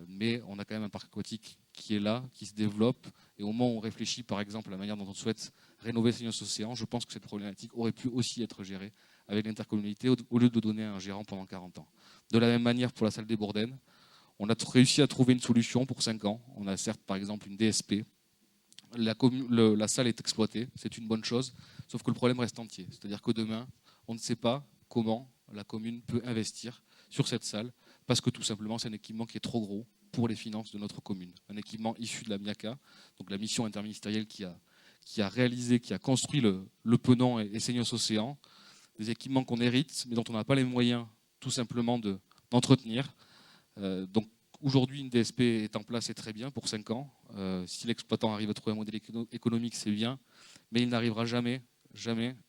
mais on a quand même un parc aquatique qui est là, qui se développe. Et au moment où on réfléchit par exemple à la manière dont on souhaite rénover Seignos Océan, je pense que cette problématique aurait pu aussi être gérée avec l'intercommunalité au lieu de donner un gérant pendant 40 ans. De la même manière pour la salle des Bourdaines, on a réussi à trouver une solution pour 5 ans. On a certes par exemple une DSP. La salle est exploitée, c'est une bonne chose, sauf que le problème reste entier. C'est-à-dire que demain, on ne sait pas comment la commune peut investir sur cette salle, parce que tout simplement c'est un équipement qui est trop gros pour les finances de notre commune. Un équipement issu de la MIACA, donc la mission interministérielle qui a réalisé, qui a construit le Penon et Seignos Océan. Des équipements qu'on hérite, mais dont on n'a pas les moyens tout simplement d'entretenir. Donc aujourd'hui, une DSP est en place et très bien pour 5 ans. Si l'exploitant arrive à trouver un modèle économique, c'est bien, mais il n'arrivera jamais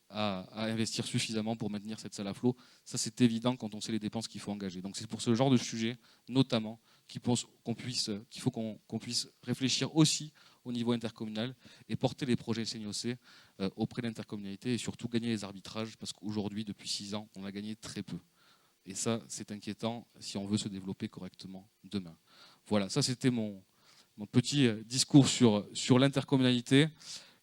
à investir suffisamment pour maintenir cette salle à flot. Ça, c'est évident quand on sait les dépenses qu'il faut engager. Donc c'est pour ce genre de sujet, notamment, qu'il faut qu'on puisse réfléchir aussi au niveau intercommunal et porter les projets Seignos auprès de l'intercommunalité et surtout gagner les arbitrages, parce qu'aujourd'hui, depuis 6 ans, on a gagné très peu. Et ça, c'est inquiétant si on veut se développer correctement demain. Voilà, ça c'était mon petit discours sur l'intercommunalité.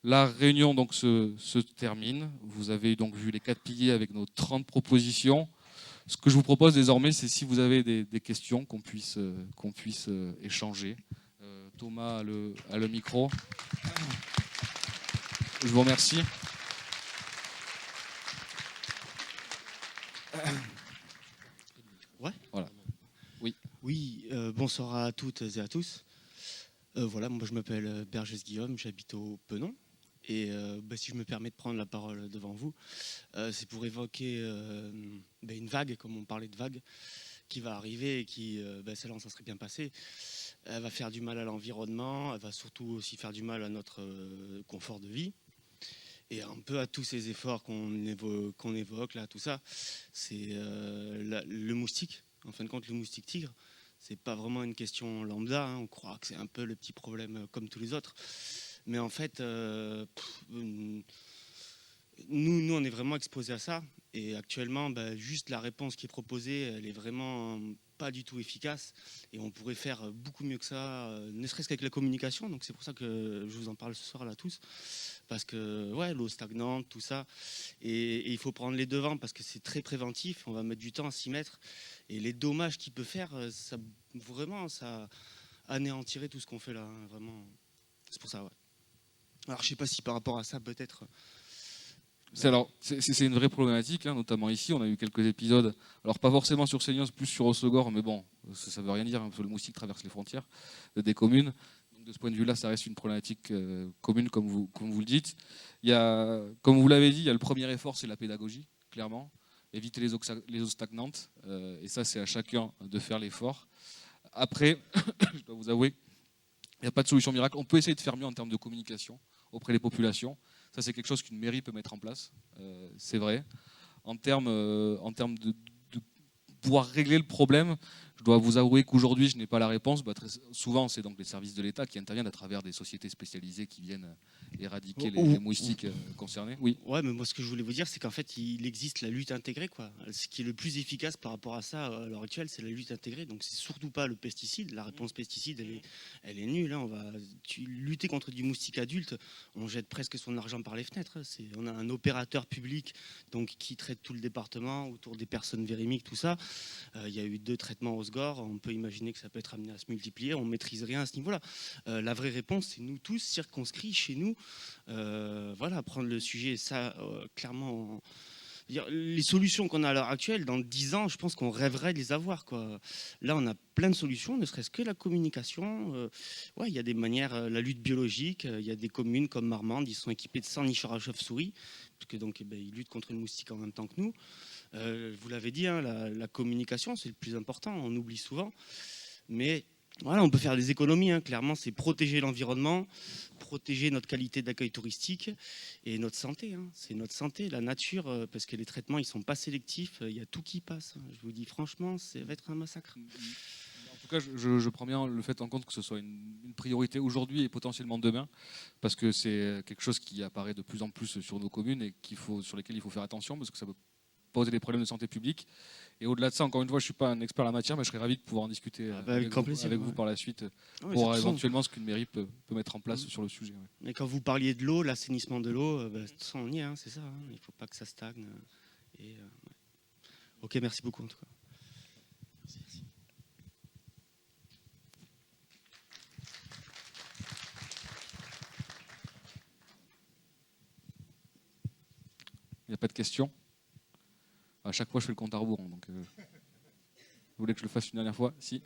La réunion donc se termine. Vous avez donc vu les 4 piliers avec nos 30 propositions. Ce que je vous propose désormais, c'est si vous avez des questions, qu'on puisse échanger. Thomas a le micro. Je vous remercie. Ouais. Voilà. Oui, bonsoir à toutes et à tous. Voilà, moi je m'appelle Bergès Guillaume, j'habite au Penon. Et si je me permets de prendre la parole devant vous, c'est pour évoquer une vague, comme on parlait de vague, qui va arriver et qui, celle-là, ça serait bien passé. Elle va faire du mal à l'environnement, elle va surtout aussi faire du mal à notre confort de vie. Et un peu à tous ces efforts qu'on évoque là, tout ça, c'est le moustique. En fin de compte, le moustique tigre, c'est pas vraiment une question lambda. On croit que c'est un peu le petit problème comme tous les autres. Mais en fait, nous, on est vraiment exposés à ça. Et actuellement, juste la réponse qui est proposée, elle est vraiment pas du tout efficace. Et on pourrait faire beaucoup mieux que ça, ne serait-ce qu'avec la communication. Donc c'est pour ça que je vous en parle ce soir là tous. Parce que l'eau stagnante, tout ça. Et il faut prendre les devants parce que c'est très préventif. On va mettre du temps à s'y mettre. Et les dommages qu'il peut faire, ça anéantirait tout ce qu'on fait là. Hein, vraiment. C'est pour ça, ouais. Alors je sais pas si par rapport à ça, peut-être... C'est une vraie problématique, hein, notamment ici. On a eu quelques épisodes, alors pas forcément sur Seignos, plus sur Hossegor, mais bon, ça ne veut rien dire, hein, parce que le moustique traverse les frontières des communes. Donc de ce point de vue-là, ça reste une problématique commune, comme vous le dites. Comme vous l'avez dit, il y a le premier effort, c'est la pédagogie, clairement. Éviter les eaux stagnantes, et ça, c'est à chacun de faire l'effort. Après, je dois vous avouer, il n'y a pas de solution miracle. On peut essayer de faire mieux en termes de communication auprès des populations. Ça, c'est quelque chose qu'une mairie peut mettre en place, c'est vrai. En termes de pouvoir régler le problème, je dois vous avouer qu'aujourd'hui, je n'ai pas la réponse. Très souvent, c'est donc les services de l'État qui interviennent à travers des sociétés spécialisées qui viennent éradiquer les moustiques concernés. Oui. Ouais, mais moi, ce que je voulais vous dire, c'est qu'en fait, il existe la lutte intégrée, quoi. Ce qui est le plus efficace par rapport à ça à l'heure actuelle, c'est la lutte intégrée. Donc, c'est surtout pas le pesticide. La réponse pesticide, elle est nulle. Hein. On va lutter contre du moustique adulte. On jette presque son argent par les fenêtres. On a un opérateur public donc qui traite tout le département autour des personnes vérémiques, tout ça. Il y a eu 2 traitements au SGOR. On peut imaginer que ça peut être amené à se multiplier. On maîtrise rien à ce niveau-là. La vraie réponse, c'est nous tous circonscrits chez nous. Prendre le sujet, ça, clairement. Les solutions qu'on a à l'heure actuelle, dans 10 ans, je pense qu'on rêverait de les avoir, quoi. Là, on a plein de solutions, ne serait-ce que la communication. Il y a des manières, la lutte biologique. Il y a des communes comme Marmande, ils sont équipés de 100 nicheurs à chauve-souris, parce que donc, ils luttent contre le moustique en même temps que nous. Vous l'avez dit, hein, la communication, c'est le plus important. On oublie souvent, mais voilà, on peut faire des économies, hein. Clairement, c'est protéger l'environnement, protéger notre qualité d'accueil touristique et notre santé. Hein. C'est notre santé, la nature, parce que les traitements, ils sont pas sélectifs. Il y a tout qui passe. Je vous dis franchement, ça va être un massacre. En tout cas, je prends bien le fait en compte que ce soit une priorité aujourd'hui et potentiellement demain, parce que c'est quelque chose qui apparaît de plus en plus sur nos communes et sur lesquelles il faut faire attention, parce que ça peut poser des problèmes de santé publique. Et au-delà de ça, encore une fois, je ne suis pas un expert en la matière, mais je serais ravi de pouvoir en discuter avec vous par la suite, pour voir éventuellement ce qu'une mairie peut mettre en place sur le sujet. Ouais. Mais quand vous parliez de l'eau, l'assainissement de l'eau, de toute façon, on y est, hein, c'est ça. Hein. Il ne faut pas que ça stagne. Ok, merci beaucoup en tout cas. Merci. Il n'y a pas de questions? À chaque fois, je fais le compte à rebours. Donc, vous voulez que je le fasse une dernière fois? Si.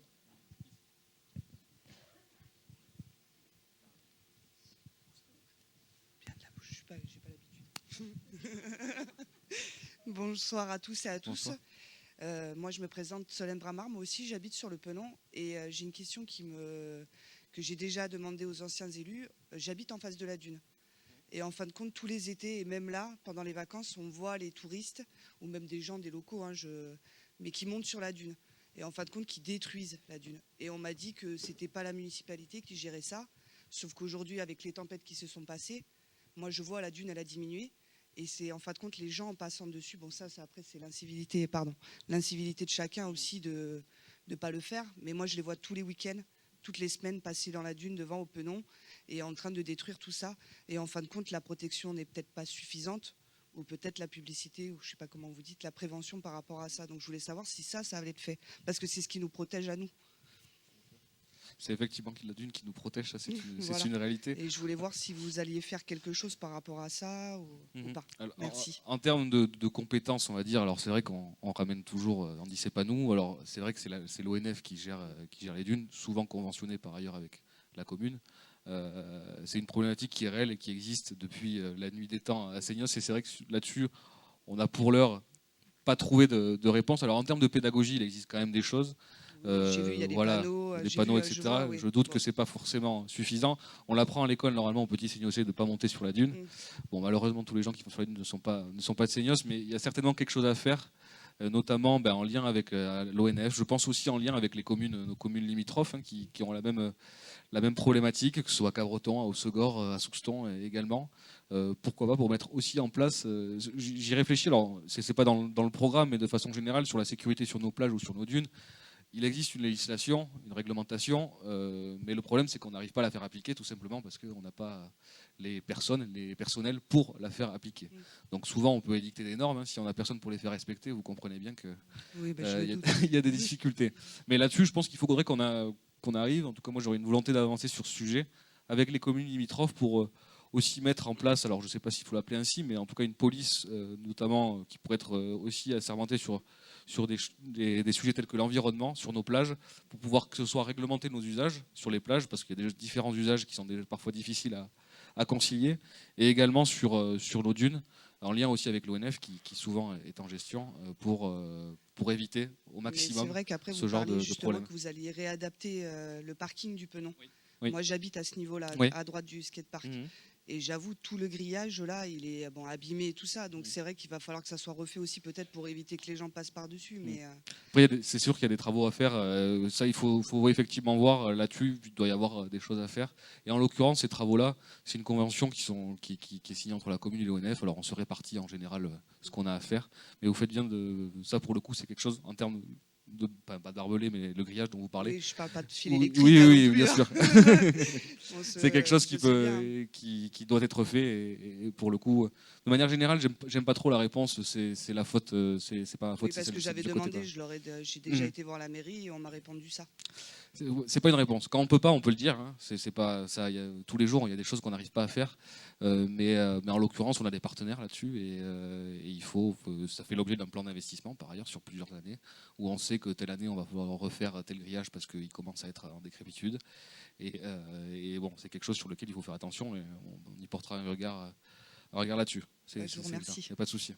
Bonsoir à tous et à tous. Bonsoir. Moi, je me présente Solène Bramard. Moi aussi, j'habite sur le Penon et j'ai une question que j'ai déjà demandé aux anciens élus. J'habite en face de la dune. Et en fin de compte, tous les étés, et même là, pendant les vacances, on voit les touristes, ou même des gens, des locaux, mais qui montent sur la dune. Et en fin de compte, qui détruisent la dune. Et on m'a dit que c'était pas la municipalité qui gérait ça. Sauf qu'aujourd'hui, avec les tempêtes qui se sont passées, moi, je vois la dune, elle a diminué. Et c'est en fin de compte les gens en passant dessus. Bon, ça après, c'est l'incivilité de chacun aussi de ne pas le faire. Mais moi, je les vois tous les week-ends, toutes les semaines, passer dans la dune devant au Penon et en train de détruire tout ça. Et en fin de compte, la protection n'est peut-être pas suffisante, ou peut-être la publicité, ou je ne sais pas comment vous dites, la prévention par rapport à ça. Donc je voulais savoir si ça allait être fait. Parce que c'est ce qui nous protège à nous. C'est effectivement la dune qui nous protège, ça c'est Voilà. une réalité. Et je voulais voir si vous alliez faire quelque chose par rapport à ça ou pas. Alors, Merci. en termes de compétences, on va dire, alors c'est vrai qu'on ramène toujours, on dit c'est pas nous, alors c'est vrai que c'est l'ONF qui gère les dunes, souvent conventionné par ailleurs avec la commune. C'est une problématique qui est réelle et qui existe depuis la nuit des temps à Seignos, et c'est vrai que là-dessus, on a pour l'heure pas trouvé de réponse. Alors en termes de pédagogie, il existe quand même des choses. J'ai vu, il y a des panneaux, des panneaux, etc. Je vois, oui. Je doute que c'est pas forcément suffisant. On l'apprend à l'école normalement au petit Seignossais de ne pas monter sur la dune. Bon, malheureusement, tous les gens qui vont sur la dune ne sont pas de Seignos, mais il y a certainement quelque chose à faire, notamment en lien avec l'ONF. Je pense aussi en lien avec nos communes limitrophes, qui ont la même problématique, que ce soit à Cabreton, à Haussegor, à Souxton également. Pourquoi pas pour mettre aussi en place, j'y réfléchis, alors c'est pas dans le programme, mais de façon générale, sur la sécurité sur nos plages ou sur nos dunes. Il existe une législation, une réglementation, mais le problème c'est qu'on n'arrive pas à la faire appliquer tout simplement parce qu'on n'a pas les personnels pour la faire appliquer. Donc souvent on peut édicter des normes, si on n'a personne pour les faire respecter, vous comprenez bien qu'il y a des difficultés. Mais là-dessus je pense qu'il faudrait qu'on arrive, en tout cas moi j'aurais une volonté d'avancer sur ce sujet, avec les communes limitrophes pour aussi mettre en place, alors je ne sais pas s'il faut l'appeler ainsi, mais en tout cas une police notamment qui pourrait être aussi assermentée sur des sujets tels que l'environnement sur nos plages, pour pouvoir que ce soit réglementer nos usages sur les plages, parce qu'il y a des différents usages qui sont parfois difficiles à concilier, et également sur nos dunes, en lien aussi avec l'ONF qui souvent est en gestion pour éviter au maximum c'est vrai qu'après, ce vous genre parliez de justement problème. que vous alliez réadapter le parking du Penon. Oui. Moi, j'habite à ce niveau-là, Oui. à droite du skatepark. Et j'avoue, tout le grillage, là, il est abîmé et tout ça. Donc c'est vrai qu'il va falloir que ça soit refait aussi, peut-être pour éviter que les gens passent par-dessus. Mais Après, c'est sûr qu'il y a des travaux à faire. Ça, il faut effectivement voir là-dessus. Il doit y avoir des choses à faire. Et en l'occurrence, ces travaux-là, c'est une convention qui est signée entre la commune et l'ONF. Alors, on se répartit en général ce qu'on a à faire. Mais vous faites bien ça, pour le coup, c'est quelque chose en termes pas d'arbelé, mais le grillage dont vous parlez. oui, je parle pas de fil électrique. Oui, non plus, bien hein. sûr. C'est quelque chose qui doit être fait. Et pour le coup, de manière générale, j'aime pas trop la réponse. C'est la faute. C'est pas la faute. Oui, parce que j'avais demandé, j'ai déjà été voir la mairie et on m'a répondu ça. C'est pas une réponse. Quand on peut pas, on peut le dire. C'est pas ça. Tous les jours, il y a des choses qu'on n'arrive pas à faire. Mais en l'occurrence, on a des partenaires là-dessus et ça fait l'objet d'un plan d'investissement par ailleurs sur plusieurs années, où on sait que telle année on va pouvoir refaire tel grillage parce qu'il commence à être en décrépitude. Et bon, c'est quelque chose sur lequel il faut faire attention et on y portera un regard là-dessus. Je vous remercie. Il n'y a pas de souci.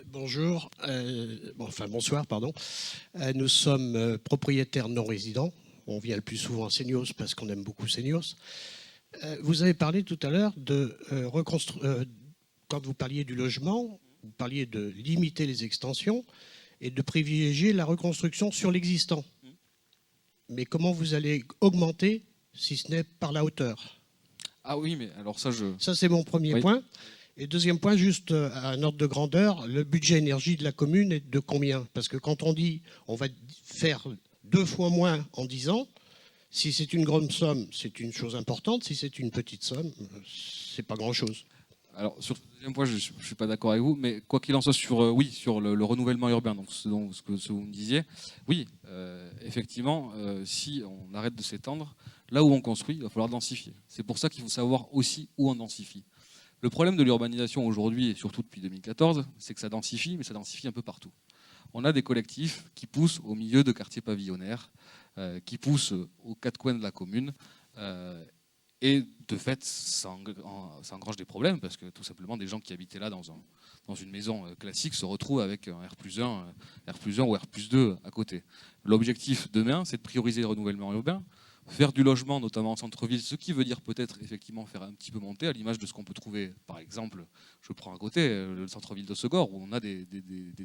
Bonjour, bonsoir, pardon. Nous sommes propriétaires non résidents. On vient le plus souvent à Seignos parce qu'on aime beaucoup Seignos. Vous avez parlé tout à l'heure de quand vous parliez du logement, vous parliez de limiter les extensions et de privilégier la reconstruction sur l'existant. Mais comment vous allez augmenter si ce n'est par la hauteur? Ah oui, mais alors ça, Ça, c'est mon premier point. Et deuxième point, juste à un ordre de grandeur, le budget énergie de la commune est de combien? Parce que quand on dit on va faire 2 fois moins en 10 ans, si c'est une grande somme, c'est une chose importante. Si c'est une petite somme, c'est pas grand-chose. Alors sur ce deuxième point, je ne suis pas d'accord avec vous, mais quoi qu'il en soit sur le renouvellement urbain, donc ce que vous me disiez, oui, effectivement, si on arrête de s'étendre, là où on construit, il va falloir densifier. C'est pour ça qu'il faut savoir aussi où on densifie. Le problème de l'urbanisation aujourd'hui, et surtout depuis 2014, c'est que ça densifie, mais ça densifie un peu partout. On a des collectifs qui poussent au milieu de quartiers pavillonnaires, qui poussent aux quatre coins de la commune. Et de fait, ça engrange des problèmes parce que tout simplement, des gens qui habitaient là dans une maison classique se retrouvent avec un R+1 ou R+2 à côté. L'objectif demain, c'est de prioriser le renouvellement urbain, faire du logement, notamment en centre-ville, ce qui veut dire peut-être effectivement faire un petit peu monter, à l'image de ce qu'on peut trouver, par exemple, je prends à côté, le centre-ville de Segor, où on a des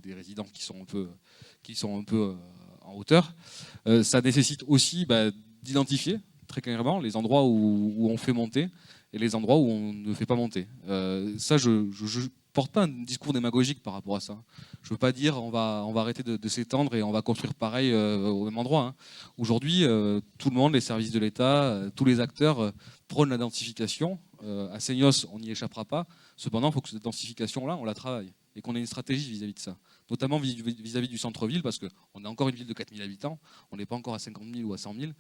résidents qui sont un peu en hauteur. Ça nécessite aussi d'identifier très clairement les endroits où on fait monter et les endroits où on ne fait pas monter. Ça, je ne porte pas un discours démagogique par rapport à ça. Je ne veux pas dire on va arrêter de s'étendre et on va construire pareil au même endroit. Hein. Aujourd'hui, tout le monde, les services de l'État, tous les acteurs prônent la densification. À Seignos, on n'y échappera pas. Cependant, il faut que cette densification-là, on la travaille et qu'on ait une stratégie vis-à-vis de ça. Notamment vis-à-vis du centre-ville, parce qu'on est encore une ville de 4 000 habitants, on n'est pas encore à 50 000 ou à 100 000.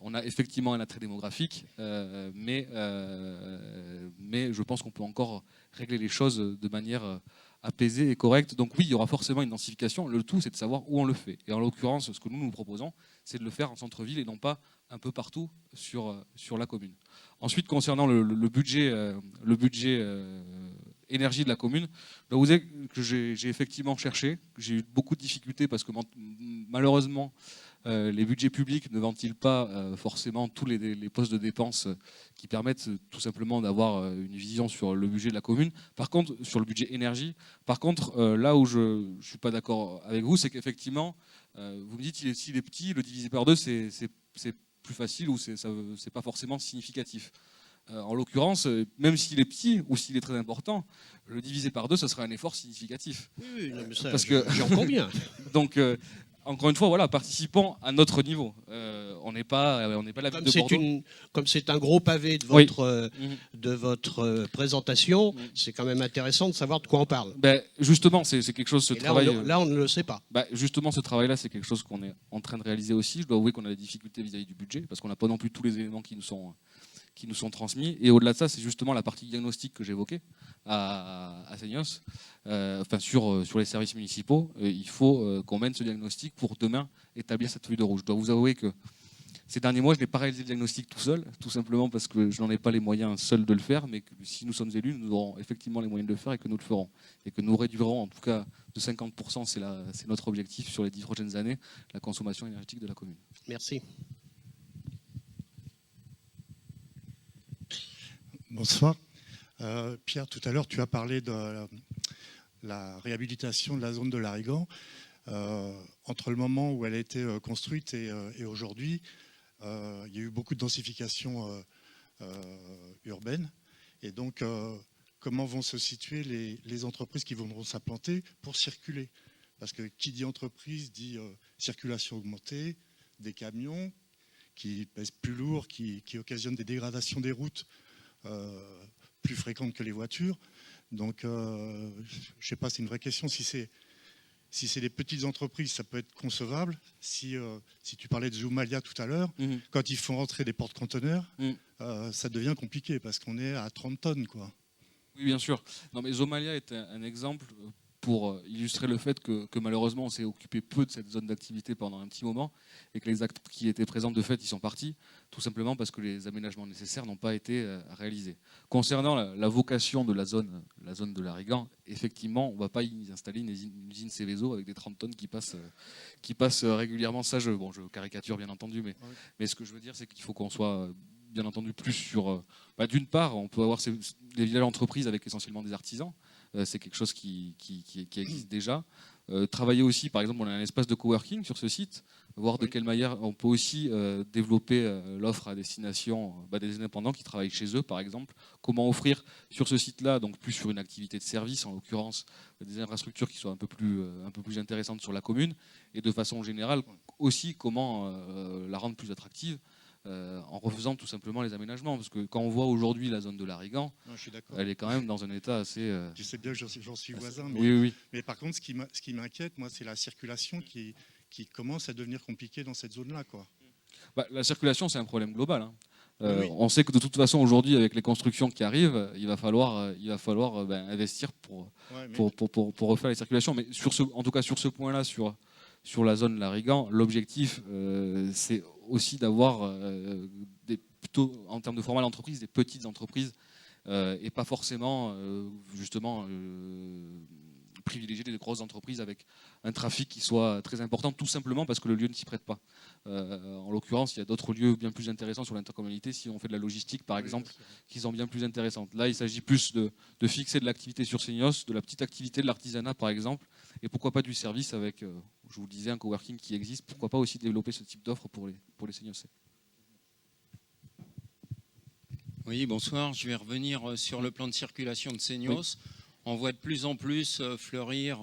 On a effectivement un attrait démographique, mais je pense qu'on peut encore régler les choses de manière apaisée et correcte. Donc oui, il y aura forcément une densification. Le tout, c'est de savoir où on le fait. Et en l'occurrence, ce que nous proposons, c'est de le faire en centre-ville et non pas un peu partout sur la commune. Ensuite, concernant le budget énergie de la commune, je dois vous dire que j'ai effectivement cherché, j'ai eu beaucoup de difficultés parce que malheureusement, les budgets publics ne ventilent pas forcément tous les postes de dépenses qui permettent tout simplement d'avoir une vision sur le budget de la commune. Par contre, sur le budget énergie, là où je ne suis pas d'accord avec vous, c'est qu'effectivement, vous me dites s'il est petit, le diviser par deux, c'est plus facile ou c'est pas forcément significatif. En l'occurrence, même s'il est petit ou s'il est très important, le diviser par deux, ce serait un effort significatif. Oui, non, mais ça, parce que j'en conviens. Donc, encore une fois, voilà, participons à notre niveau. On n'est pas la ville de Bordeaux. Comme c'est un gros pavé de votre présentation, c'est quand même intéressant de savoir de quoi on parle. Justement, c'est quelque chose, ce travail. Là, on ne le sait pas. Justement, ce travail-là, c'est quelque chose qu'on est en train de réaliser aussi. Je dois avouer qu'on a des difficultés vis-à-vis du budget, parce qu'on n'a pas non plus tous les éléments qui nous sont transmis. Et au-delà de ça, c'est justement la partie diagnostic que j'évoquais à Seignos, sur les services municipaux. Il faut qu'on mène ce diagnostic pour demain établir cette feuille de route. Je dois vous avouer que ces derniers mois, je n'ai pas réalisé le diagnostic tout seul, tout simplement parce que je n'en ai pas les moyens seuls de le faire, mais que si nous sommes élus, nous aurons effectivement les moyens de le faire et que nous le ferons. Et que nous réduirons, en tout cas de 50%, c'est notre objectif sur les 10 prochaines années, la consommation énergétique de la commune. Merci. Bonsoir. Pierre, tout à l'heure, tu as parlé de la réhabilitation de la zone de l'Arigan. Entre le moment où elle a été construite et aujourd'hui, il y a eu beaucoup de densification urbaine. Et donc, comment vont se situer les entreprises qui vont s'implanter pour circuler? Parce que qui dit entreprise dit circulation augmentée, des camions qui pèsent plus lourd, qui occasionnent des dégradations des routes plus fréquentes que les voitures. Donc, je ne sais pas, c'est une vraie question. Si c'est des petites entreprises, ça peut être concevable. Si tu parlais de Zumalia tout à l'heure, quand ils font rentrer des porte-conteneurs, ça devient compliqué parce qu'on est à 30 tonnes, quoi. Oui, bien sûr. Non, mais Zumalia est un exemple pour illustrer le fait que malheureusement, on s'est occupé peu de cette zone d'activité pendant un petit moment et que les actes qui étaient présents de fait, ils sont partis, tout simplement parce que les aménagements nécessaires n'ont pas été réalisés. Concernant la vocation de la zone de l'Arigan, effectivement, on ne va pas y installer une usine Céveso avec des 30 tonnes qui passent régulièrement. Ça, je caricature bien entendu, mais ce que je veux dire, c'est qu'il faut qu'on soit bien entendu plus sur... d'une part, on peut avoir des villages entreprises avec essentiellement des artisans. C'est quelque chose qui existe déjà. Travailler aussi, par exemple, on a un espace de coworking sur ce site, voir de quelle manière on peut aussi développer l'offre à destination des indépendants qui travaillent chez eux, par exemple. Comment offrir sur ce site-là, donc plus sur une activité de service, en l'occurrence, des infrastructures qui soient un peu plus intéressantes sur la commune, et de façon générale aussi comment la rendre plus attractive. En refaisant tout simplement les aménagements. Parce que quand on voit aujourd'hui la zone de l'Arigan, elle est quand même dans un état assez... Tu sais bien que j'en suis voisin, oui. Mais par contre, ce qui m'inquiète, moi, c'est la circulation qui commence à devenir compliquée dans cette zone-là, quoi. La circulation, c'est un problème global. Hein. Oui. On sait que de toute façon aujourd'hui avec les constructions qui arrivent, il va falloir investir Ouais, mais- pour refaire les circulations. Mais en tout cas sur ce point-là, sur la zone Larigan, l'objectif c'est aussi d'avoir plutôt en termes de format d'entreprise des petites entreprises et pas forcément justement privilégier des grosses entreprises avec un trafic qui soit très important, tout simplement parce que le lieu ne s'y prête pas. En l'occurrence, il y a d'autres lieux bien plus intéressants sur l'intercommunalité, si on fait de la logistique par exemple, qui sont bien plus intéressantes. Là, il s'agit plus de fixer de l'activité sur Seignos, de la petite activité de l'artisanat par exemple, et pourquoi pas du service avec, je vous le disais, un coworking qui existe, pourquoi pas aussi développer ce type d'offre pour les Seignosais. Oui, bonsoir. Je vais revenir sur le plan de circulation de Seignos. On voit de plus en plus fleurir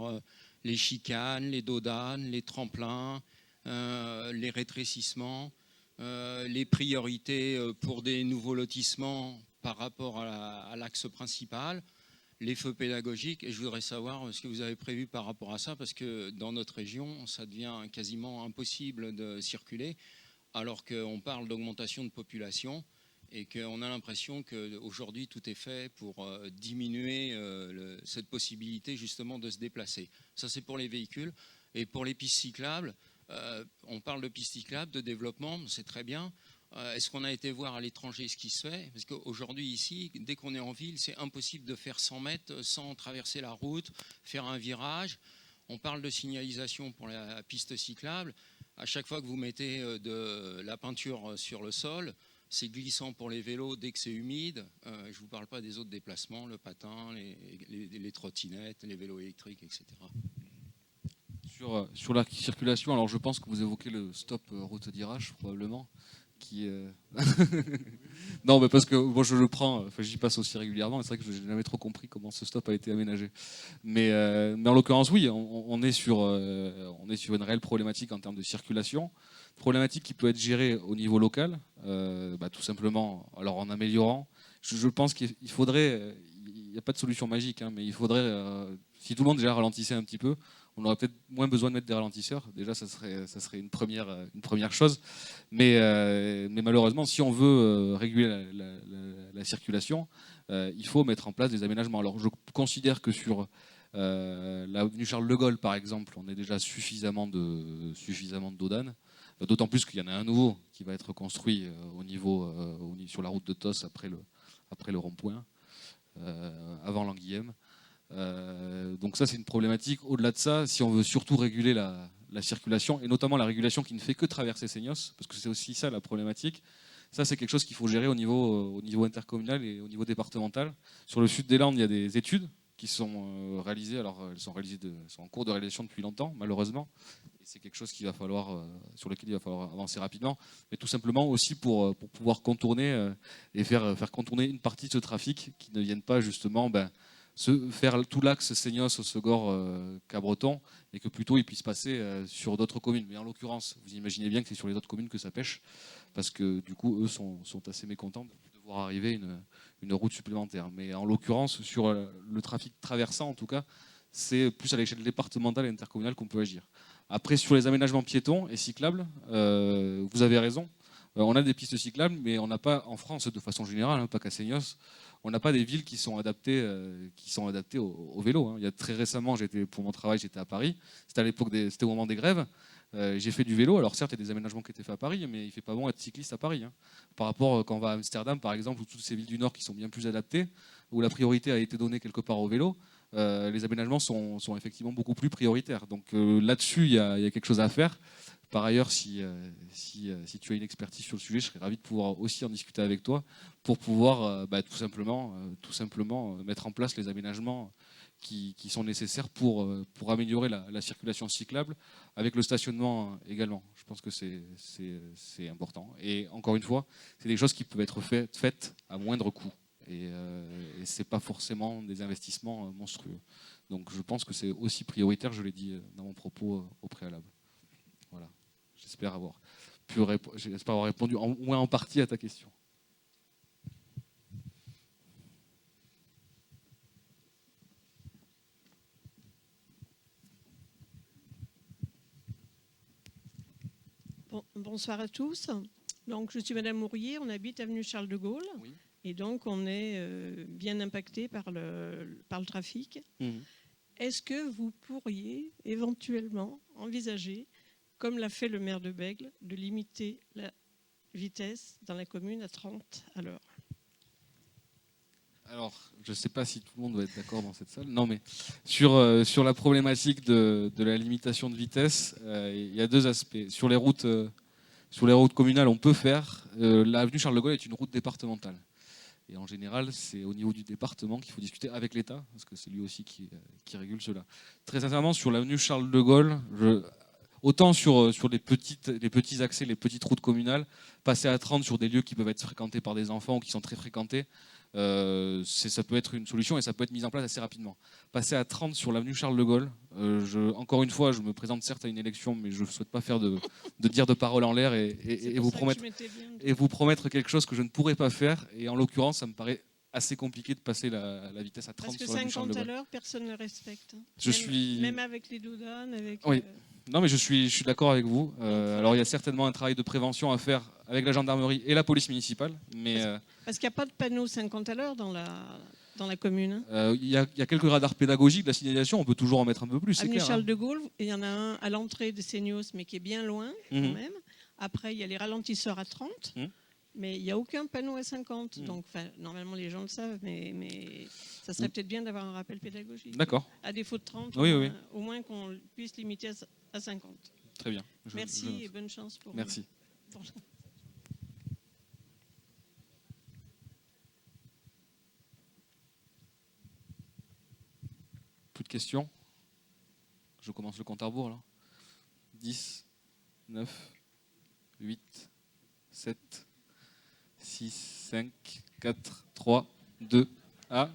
les chicanes, les dodanes, les tremplins, les rétrécissements, les priorités pour des nouveaux lotissements par rapport à l'axe principal, les feux pédagogiques. Et je voudrais savoir ce que vous avez prévu par rapport à ça, parce que dans notre région, ça devient quasiment impossible de circuler, alors qu'on parle d'augmentation de population. Et qu'on a l'impression qu'aujourd'hui, tout est fait pour diminuer cette possibilité justement de se déplacer. Ça, c'est pour les véhicules. Et pour les pistes cyclables, on parle de pistes cyclables, de développement, c'est très bien. Est-ce qu'on a été voir à l'étranger ce qui se fait? Parce qu'aujourd'hui, ici, dès qu'on est en ville, c'est impossible de faire 100 mètres sans traverser la route, faire un virage. On parle de signalisation pour la piste cyclable. À chaque fois que vous mettez de la peinture sur le sol, c'est glissant pour les vélos dès que c'est humide. Je ne vous parle pas des autres déplacements, le patin, les trottinettes, les vélos électriques, etc. Sur la circulation, alors je pense que vous évoquez le stop route d'Irache, probablement. Non, mais parce que moi je le prends, j'y passe aussi régulièrement, et c'est vrai que je n'ai jamais trop compris comment ce stop a été aménagé. Mais en l'occurrence, oui, on est sur une réelle problématique en termes de circulation, problématique qui peut être gérée au niveau local, tout simplement, alors en améliorant. Je pense qu'il faudrait, il n'y a pas de solution magique, hein, mais il faudrait, si tout le monde déjà ralentissait un petit peu, on aurait peut-être moins besoin de mettre des ralentisseurs. Déjà, ça serait une première chose. Mais malheureusement, si on veut réguler la circulation, il faut mettre en place des aménagements. Alors, je considère que sur l'avenue Charles de Gaulle, par exemple, on est déjà suffisamment de dodanes. D'autant plus qu'il y en a un nouveau qui va être construit sur la route de Tos après le rond-point, avant l'Anguillème. Donc ça, c'est une problématique. Au-delà de ça, si on veut surtout réguler la circulation, et notamment la régulation qui ne fait que traverser Seignos, parce que c'est aussi ça la problématique, ça c'est quelque chose qu'il faut gérer au niveau intercommunal et au niveau départemental. Sur le sud des Landes, il y a des études qui sont réalisées. Alors elles sont en cours de réalisation depuis longtemps, malheureusement. Et c'est quelque chose sur lequel il va falloir avancer rapidement, mais tout simplement aussi pour pouvoir contourner et faire contourner une partie de ce trafic qui ne vienne pas justement faire tout l'axe Seignos, Segor, Cabreton, et que plutôt il puisse passer sur d'autres communes. Mais en l'occurrence, vous imaginez bien que c'est sur les autres communes que ça pêche, parce que du coup, eux sont assez mécontents de voir arriver une route supplémentaire. Mais en l'occurrence, sur le trafic traversant, en tout cas, c'est plus à l'échelle départementale et intercommunale qu'on peut agir. Après, sur les aménagements piétons et cyclables, vous avez raison. On a des pistes cyclables, mais on n'a pas, en France, de façon générale, hein, pas qu'à Seignos, on n'a pas des villes qui sont adaptées au vélo. Hein. Il y a très récemment, pour mon travail, j'étais à Paris. C'était au moment des grèves. J'ai fait du vélo. Alors certes, il y a des aménagements qui étaient faits à Paris, mais il ne fait pas bon être cycliste à Paris. Hein. Par rapport quand on va à Amsterdam, par exemple, ou toutes ces villes du Nord qui sont bien plus adaptées, où la priorité a été donnée quelque part au vélo, les aménagements sont effectivement beaucoup plus prioritaires. Donc là-dessus, il y a quelque chose à faire. Par ailleurs, si tu as une expertise sur le sujet, je serais ravi de pouvoir aussi en discuter avec toi pour pouvoir tout simplement mettre en place les aménagements qui sont nécessaires pour améliorer la circulation cyclable avec le stationnement également. Je pense que c'est important. Et encore une fois, c'est des choses qui peuvent être faites à moindre coût. Et ce n'est pas forcément des investissements monstrueux. Donc je pense que c'est aussi prioritaire, je l'ai dit dans mon propos au préalable. Voilà. J'espère avoir répondu au moins en partie à ta question. Bonsoir à tous. Donc, je suis Madame Mourier, on habite avenue Charles de Gaulle. Oui. Et donc, on est bien impacté par le trafic. Est-ce que vous pourriez éventuellement envisager, comme l'a fait le maire de Bègles, de limiter la vitesse dans la commune à 30 à l'heure? Alors, je ne sais pas si tout le monde va être d'accord dans cette salle. Non, mais sur la problématique de la limitation de vitesse, il y a deux aspects. Sur les routes communales, on peut faire. L'avenue Charles de Gaulle est une route départementale. Et en général, c'est au niveau du département qu'il faut discuter avec l'État, parce que c'est lui aussi qui régule cela. Très sincèrement, sur l'avenue Charles de Gaulle, autant sur les petits accès, les petites routes communales, passer à 30 sur des lieux qui peuvent être fréquentés par des enfants ou qui sont très fréquentés, ça peut être une solution et ça peut être mis en place assez rapidement. Passer à 30 sur l'avenue Charles de Gaulle, encore une fois, je me présente certes à une élection, mais je ne souhaite pas faire de dire de paroles en l'air et vous promettre quelque chose que je ne pourrais pas faire. Et en l'occurrence, ça me paraît assez compliqué de passer la vitesse à 30 Parce que sur l'avenue Charles de 50 à Gaulle. l'heure, personne ne le respecte. Même avec les doudanes, Oui. Non, mais je suis d'accord avec vous. Alors, il y a certainement un travail de prévention à faire avec la gendarmerie et la police municipale. Parce qu'il n'y a pas de panneau 50 à l'heure dans la commune. Il y a quelques radars pédagogiques de la signalisation. On peut toujours en mettre un peu plus, c'est Avenue clair. Charles de Gaulle, il y en a un à l'entrée de Seignos, mais qui est bien loin quand même. Après, il y a les ralentisseurs à 30. Mais il n'y a aucun panneau à 50. Donc, normalement, les gens le savent, mais ça serait peut-être bien d'avoir un rappel pédagogique. D'accord. À défaut de 30, oui. Au moins qu'on puisse limiter à 50. Très bien. Merci et bonne chance pour Merci. Plus de questions? Je commence le compte à rebours là. 10, 9, 8, 7, 6, 5, 4, 3, 2. Ah,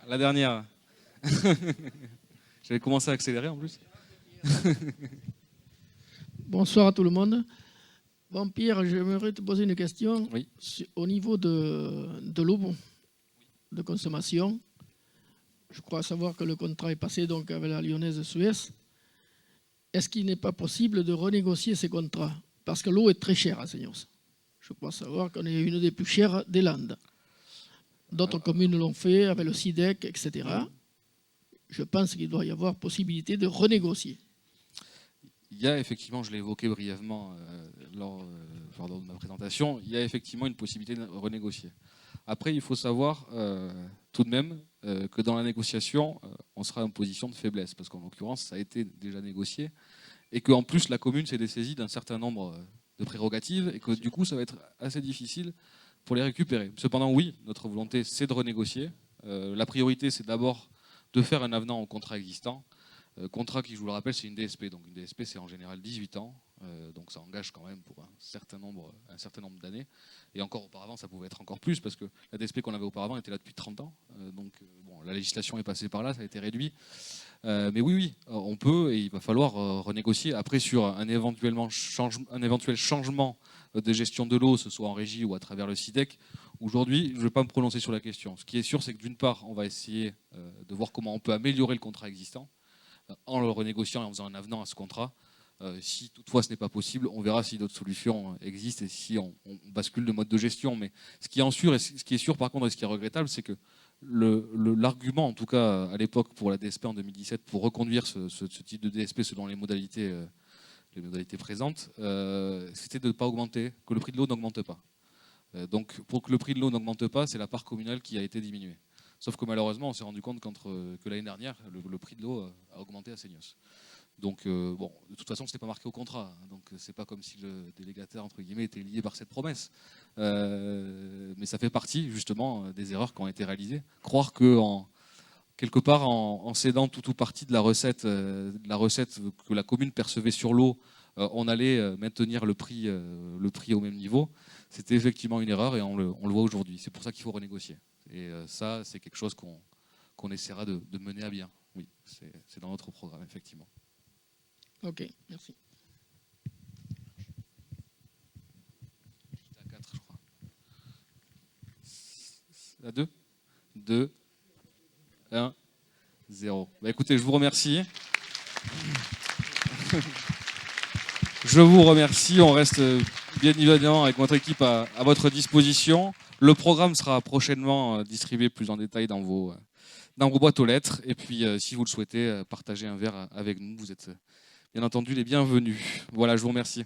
la dernière. J'avais commencé à accélérer en plus. Bonsoir à tout le monde. Bon, Pierre, j'aimerais te poser une question. Oui. Au niveau de l'eau de consommation, je crois savoir que le contrat est passé donc avec la Lyonnaise Suez. Est-ce qu'il n'est pas possible de renégocier ces contrats? Parce que l'eau est très chère à Seignos. Je crois savoir qu'on est une des plus chères des Landes. D'autres communes l'ont fait avec le SIDEC, etc. Je pense qu'il doit y avoir possibilité de renégocier. Il y a effectivement, je l'ai évoqué brièvement lors de ma présentation, il y a effectivement une possibilité de renégocier. Après, il faut savoir tout de même que dans la négociation, on sera en position de faiblesse, parce qu'en l'occurrence, ça a été déjà négocié, et qu'en plus, la commune s'est dessaisie d'un certain nombre de prérogatives, et que du coup, ça va être assez difficile pour les récupérer. Cependant, oui, notre volonté, c'est de renégocier. La priorité, c'est d'abord de faire un avenant au contrat existant. Contrat qui, je vous le rappelle, c'est une DSP. Donc une DSP, c'est en général 18 ans. Donc ça engage quand même pour un certain nombre d'années. Et encore auparavant, ça pouvait être encore plus, parce que la DSP qu'on avait auparavant était là depuis 30 ans. Donc la législation est passée par là, ça a été réduit. Mais oui, on peut et il va falloir renégocier. Après, sur un éventuel changement de gestion de l'eau, ce soit en régie ou à travers le SIDEC, aujourd'hui, je ne vais pas me prononcer sur la question. Ce qui est sûr, c'est que d'une part, on va essayer de voir comment on peut améliorer le contrat existant en le renégociant et en faisant un avenant à ce contrat. Si toutefois ce n'est pas possible, on verra si d'autres solutions existent et si on bascule de mode de gestion. Mais ce qui est sûr par contre et ce qui est regrettable, c'est que l'argument, en tout cas à l'époque pour la DSP en 2017, pour reconduire ce type de DSP selon les modalités présentes, c'était de ne pas augmenter, que le prix de l'eau n'augmente pas. Donc pour que le prix de l'eau n'augmente pas, c'est la part communale qui a été diminuée. Sauf que malheureusement, on s'est rendu compte que l'année dernière, le prix de l'eau a augmenté à Seignos. Donc, de toute façon, ce n'était pas marqué au contrat. Donc, c'est pas comme si le délégataire, entre guillemets, était lié par cette promesse. Mais ça fait partie, justement, des erreurs qui ont été réalisées. Croire que, quelque part, en cédant tout ou partie de la recette que la commune percevait sur l'eau, on allait maintenir le prix au même niveau, c'était effectivement une erreur et on le voit aujourd'hui. C'est pour ça qu'il faut renégocier. Et ça, c'est quelque chose qu'on essaiera de mener à bien. Oui, c'est dans notre programme, effectivement. Ok, merci. J'étais à 4, je crois. À 2 2, 1, 0. Bah, écoutez, je vous remercie. Je vous remercie. On reste bien évidemment avec notre équipe à votre disposition. Le programme sera prochainement distribué plus en détail dans vos boîtes aux lettres. Et puis, si vous le souhaitez, partager un verre avec nous. Vous êtes bien entendu les bienvenus. Voilà, je vous remercie.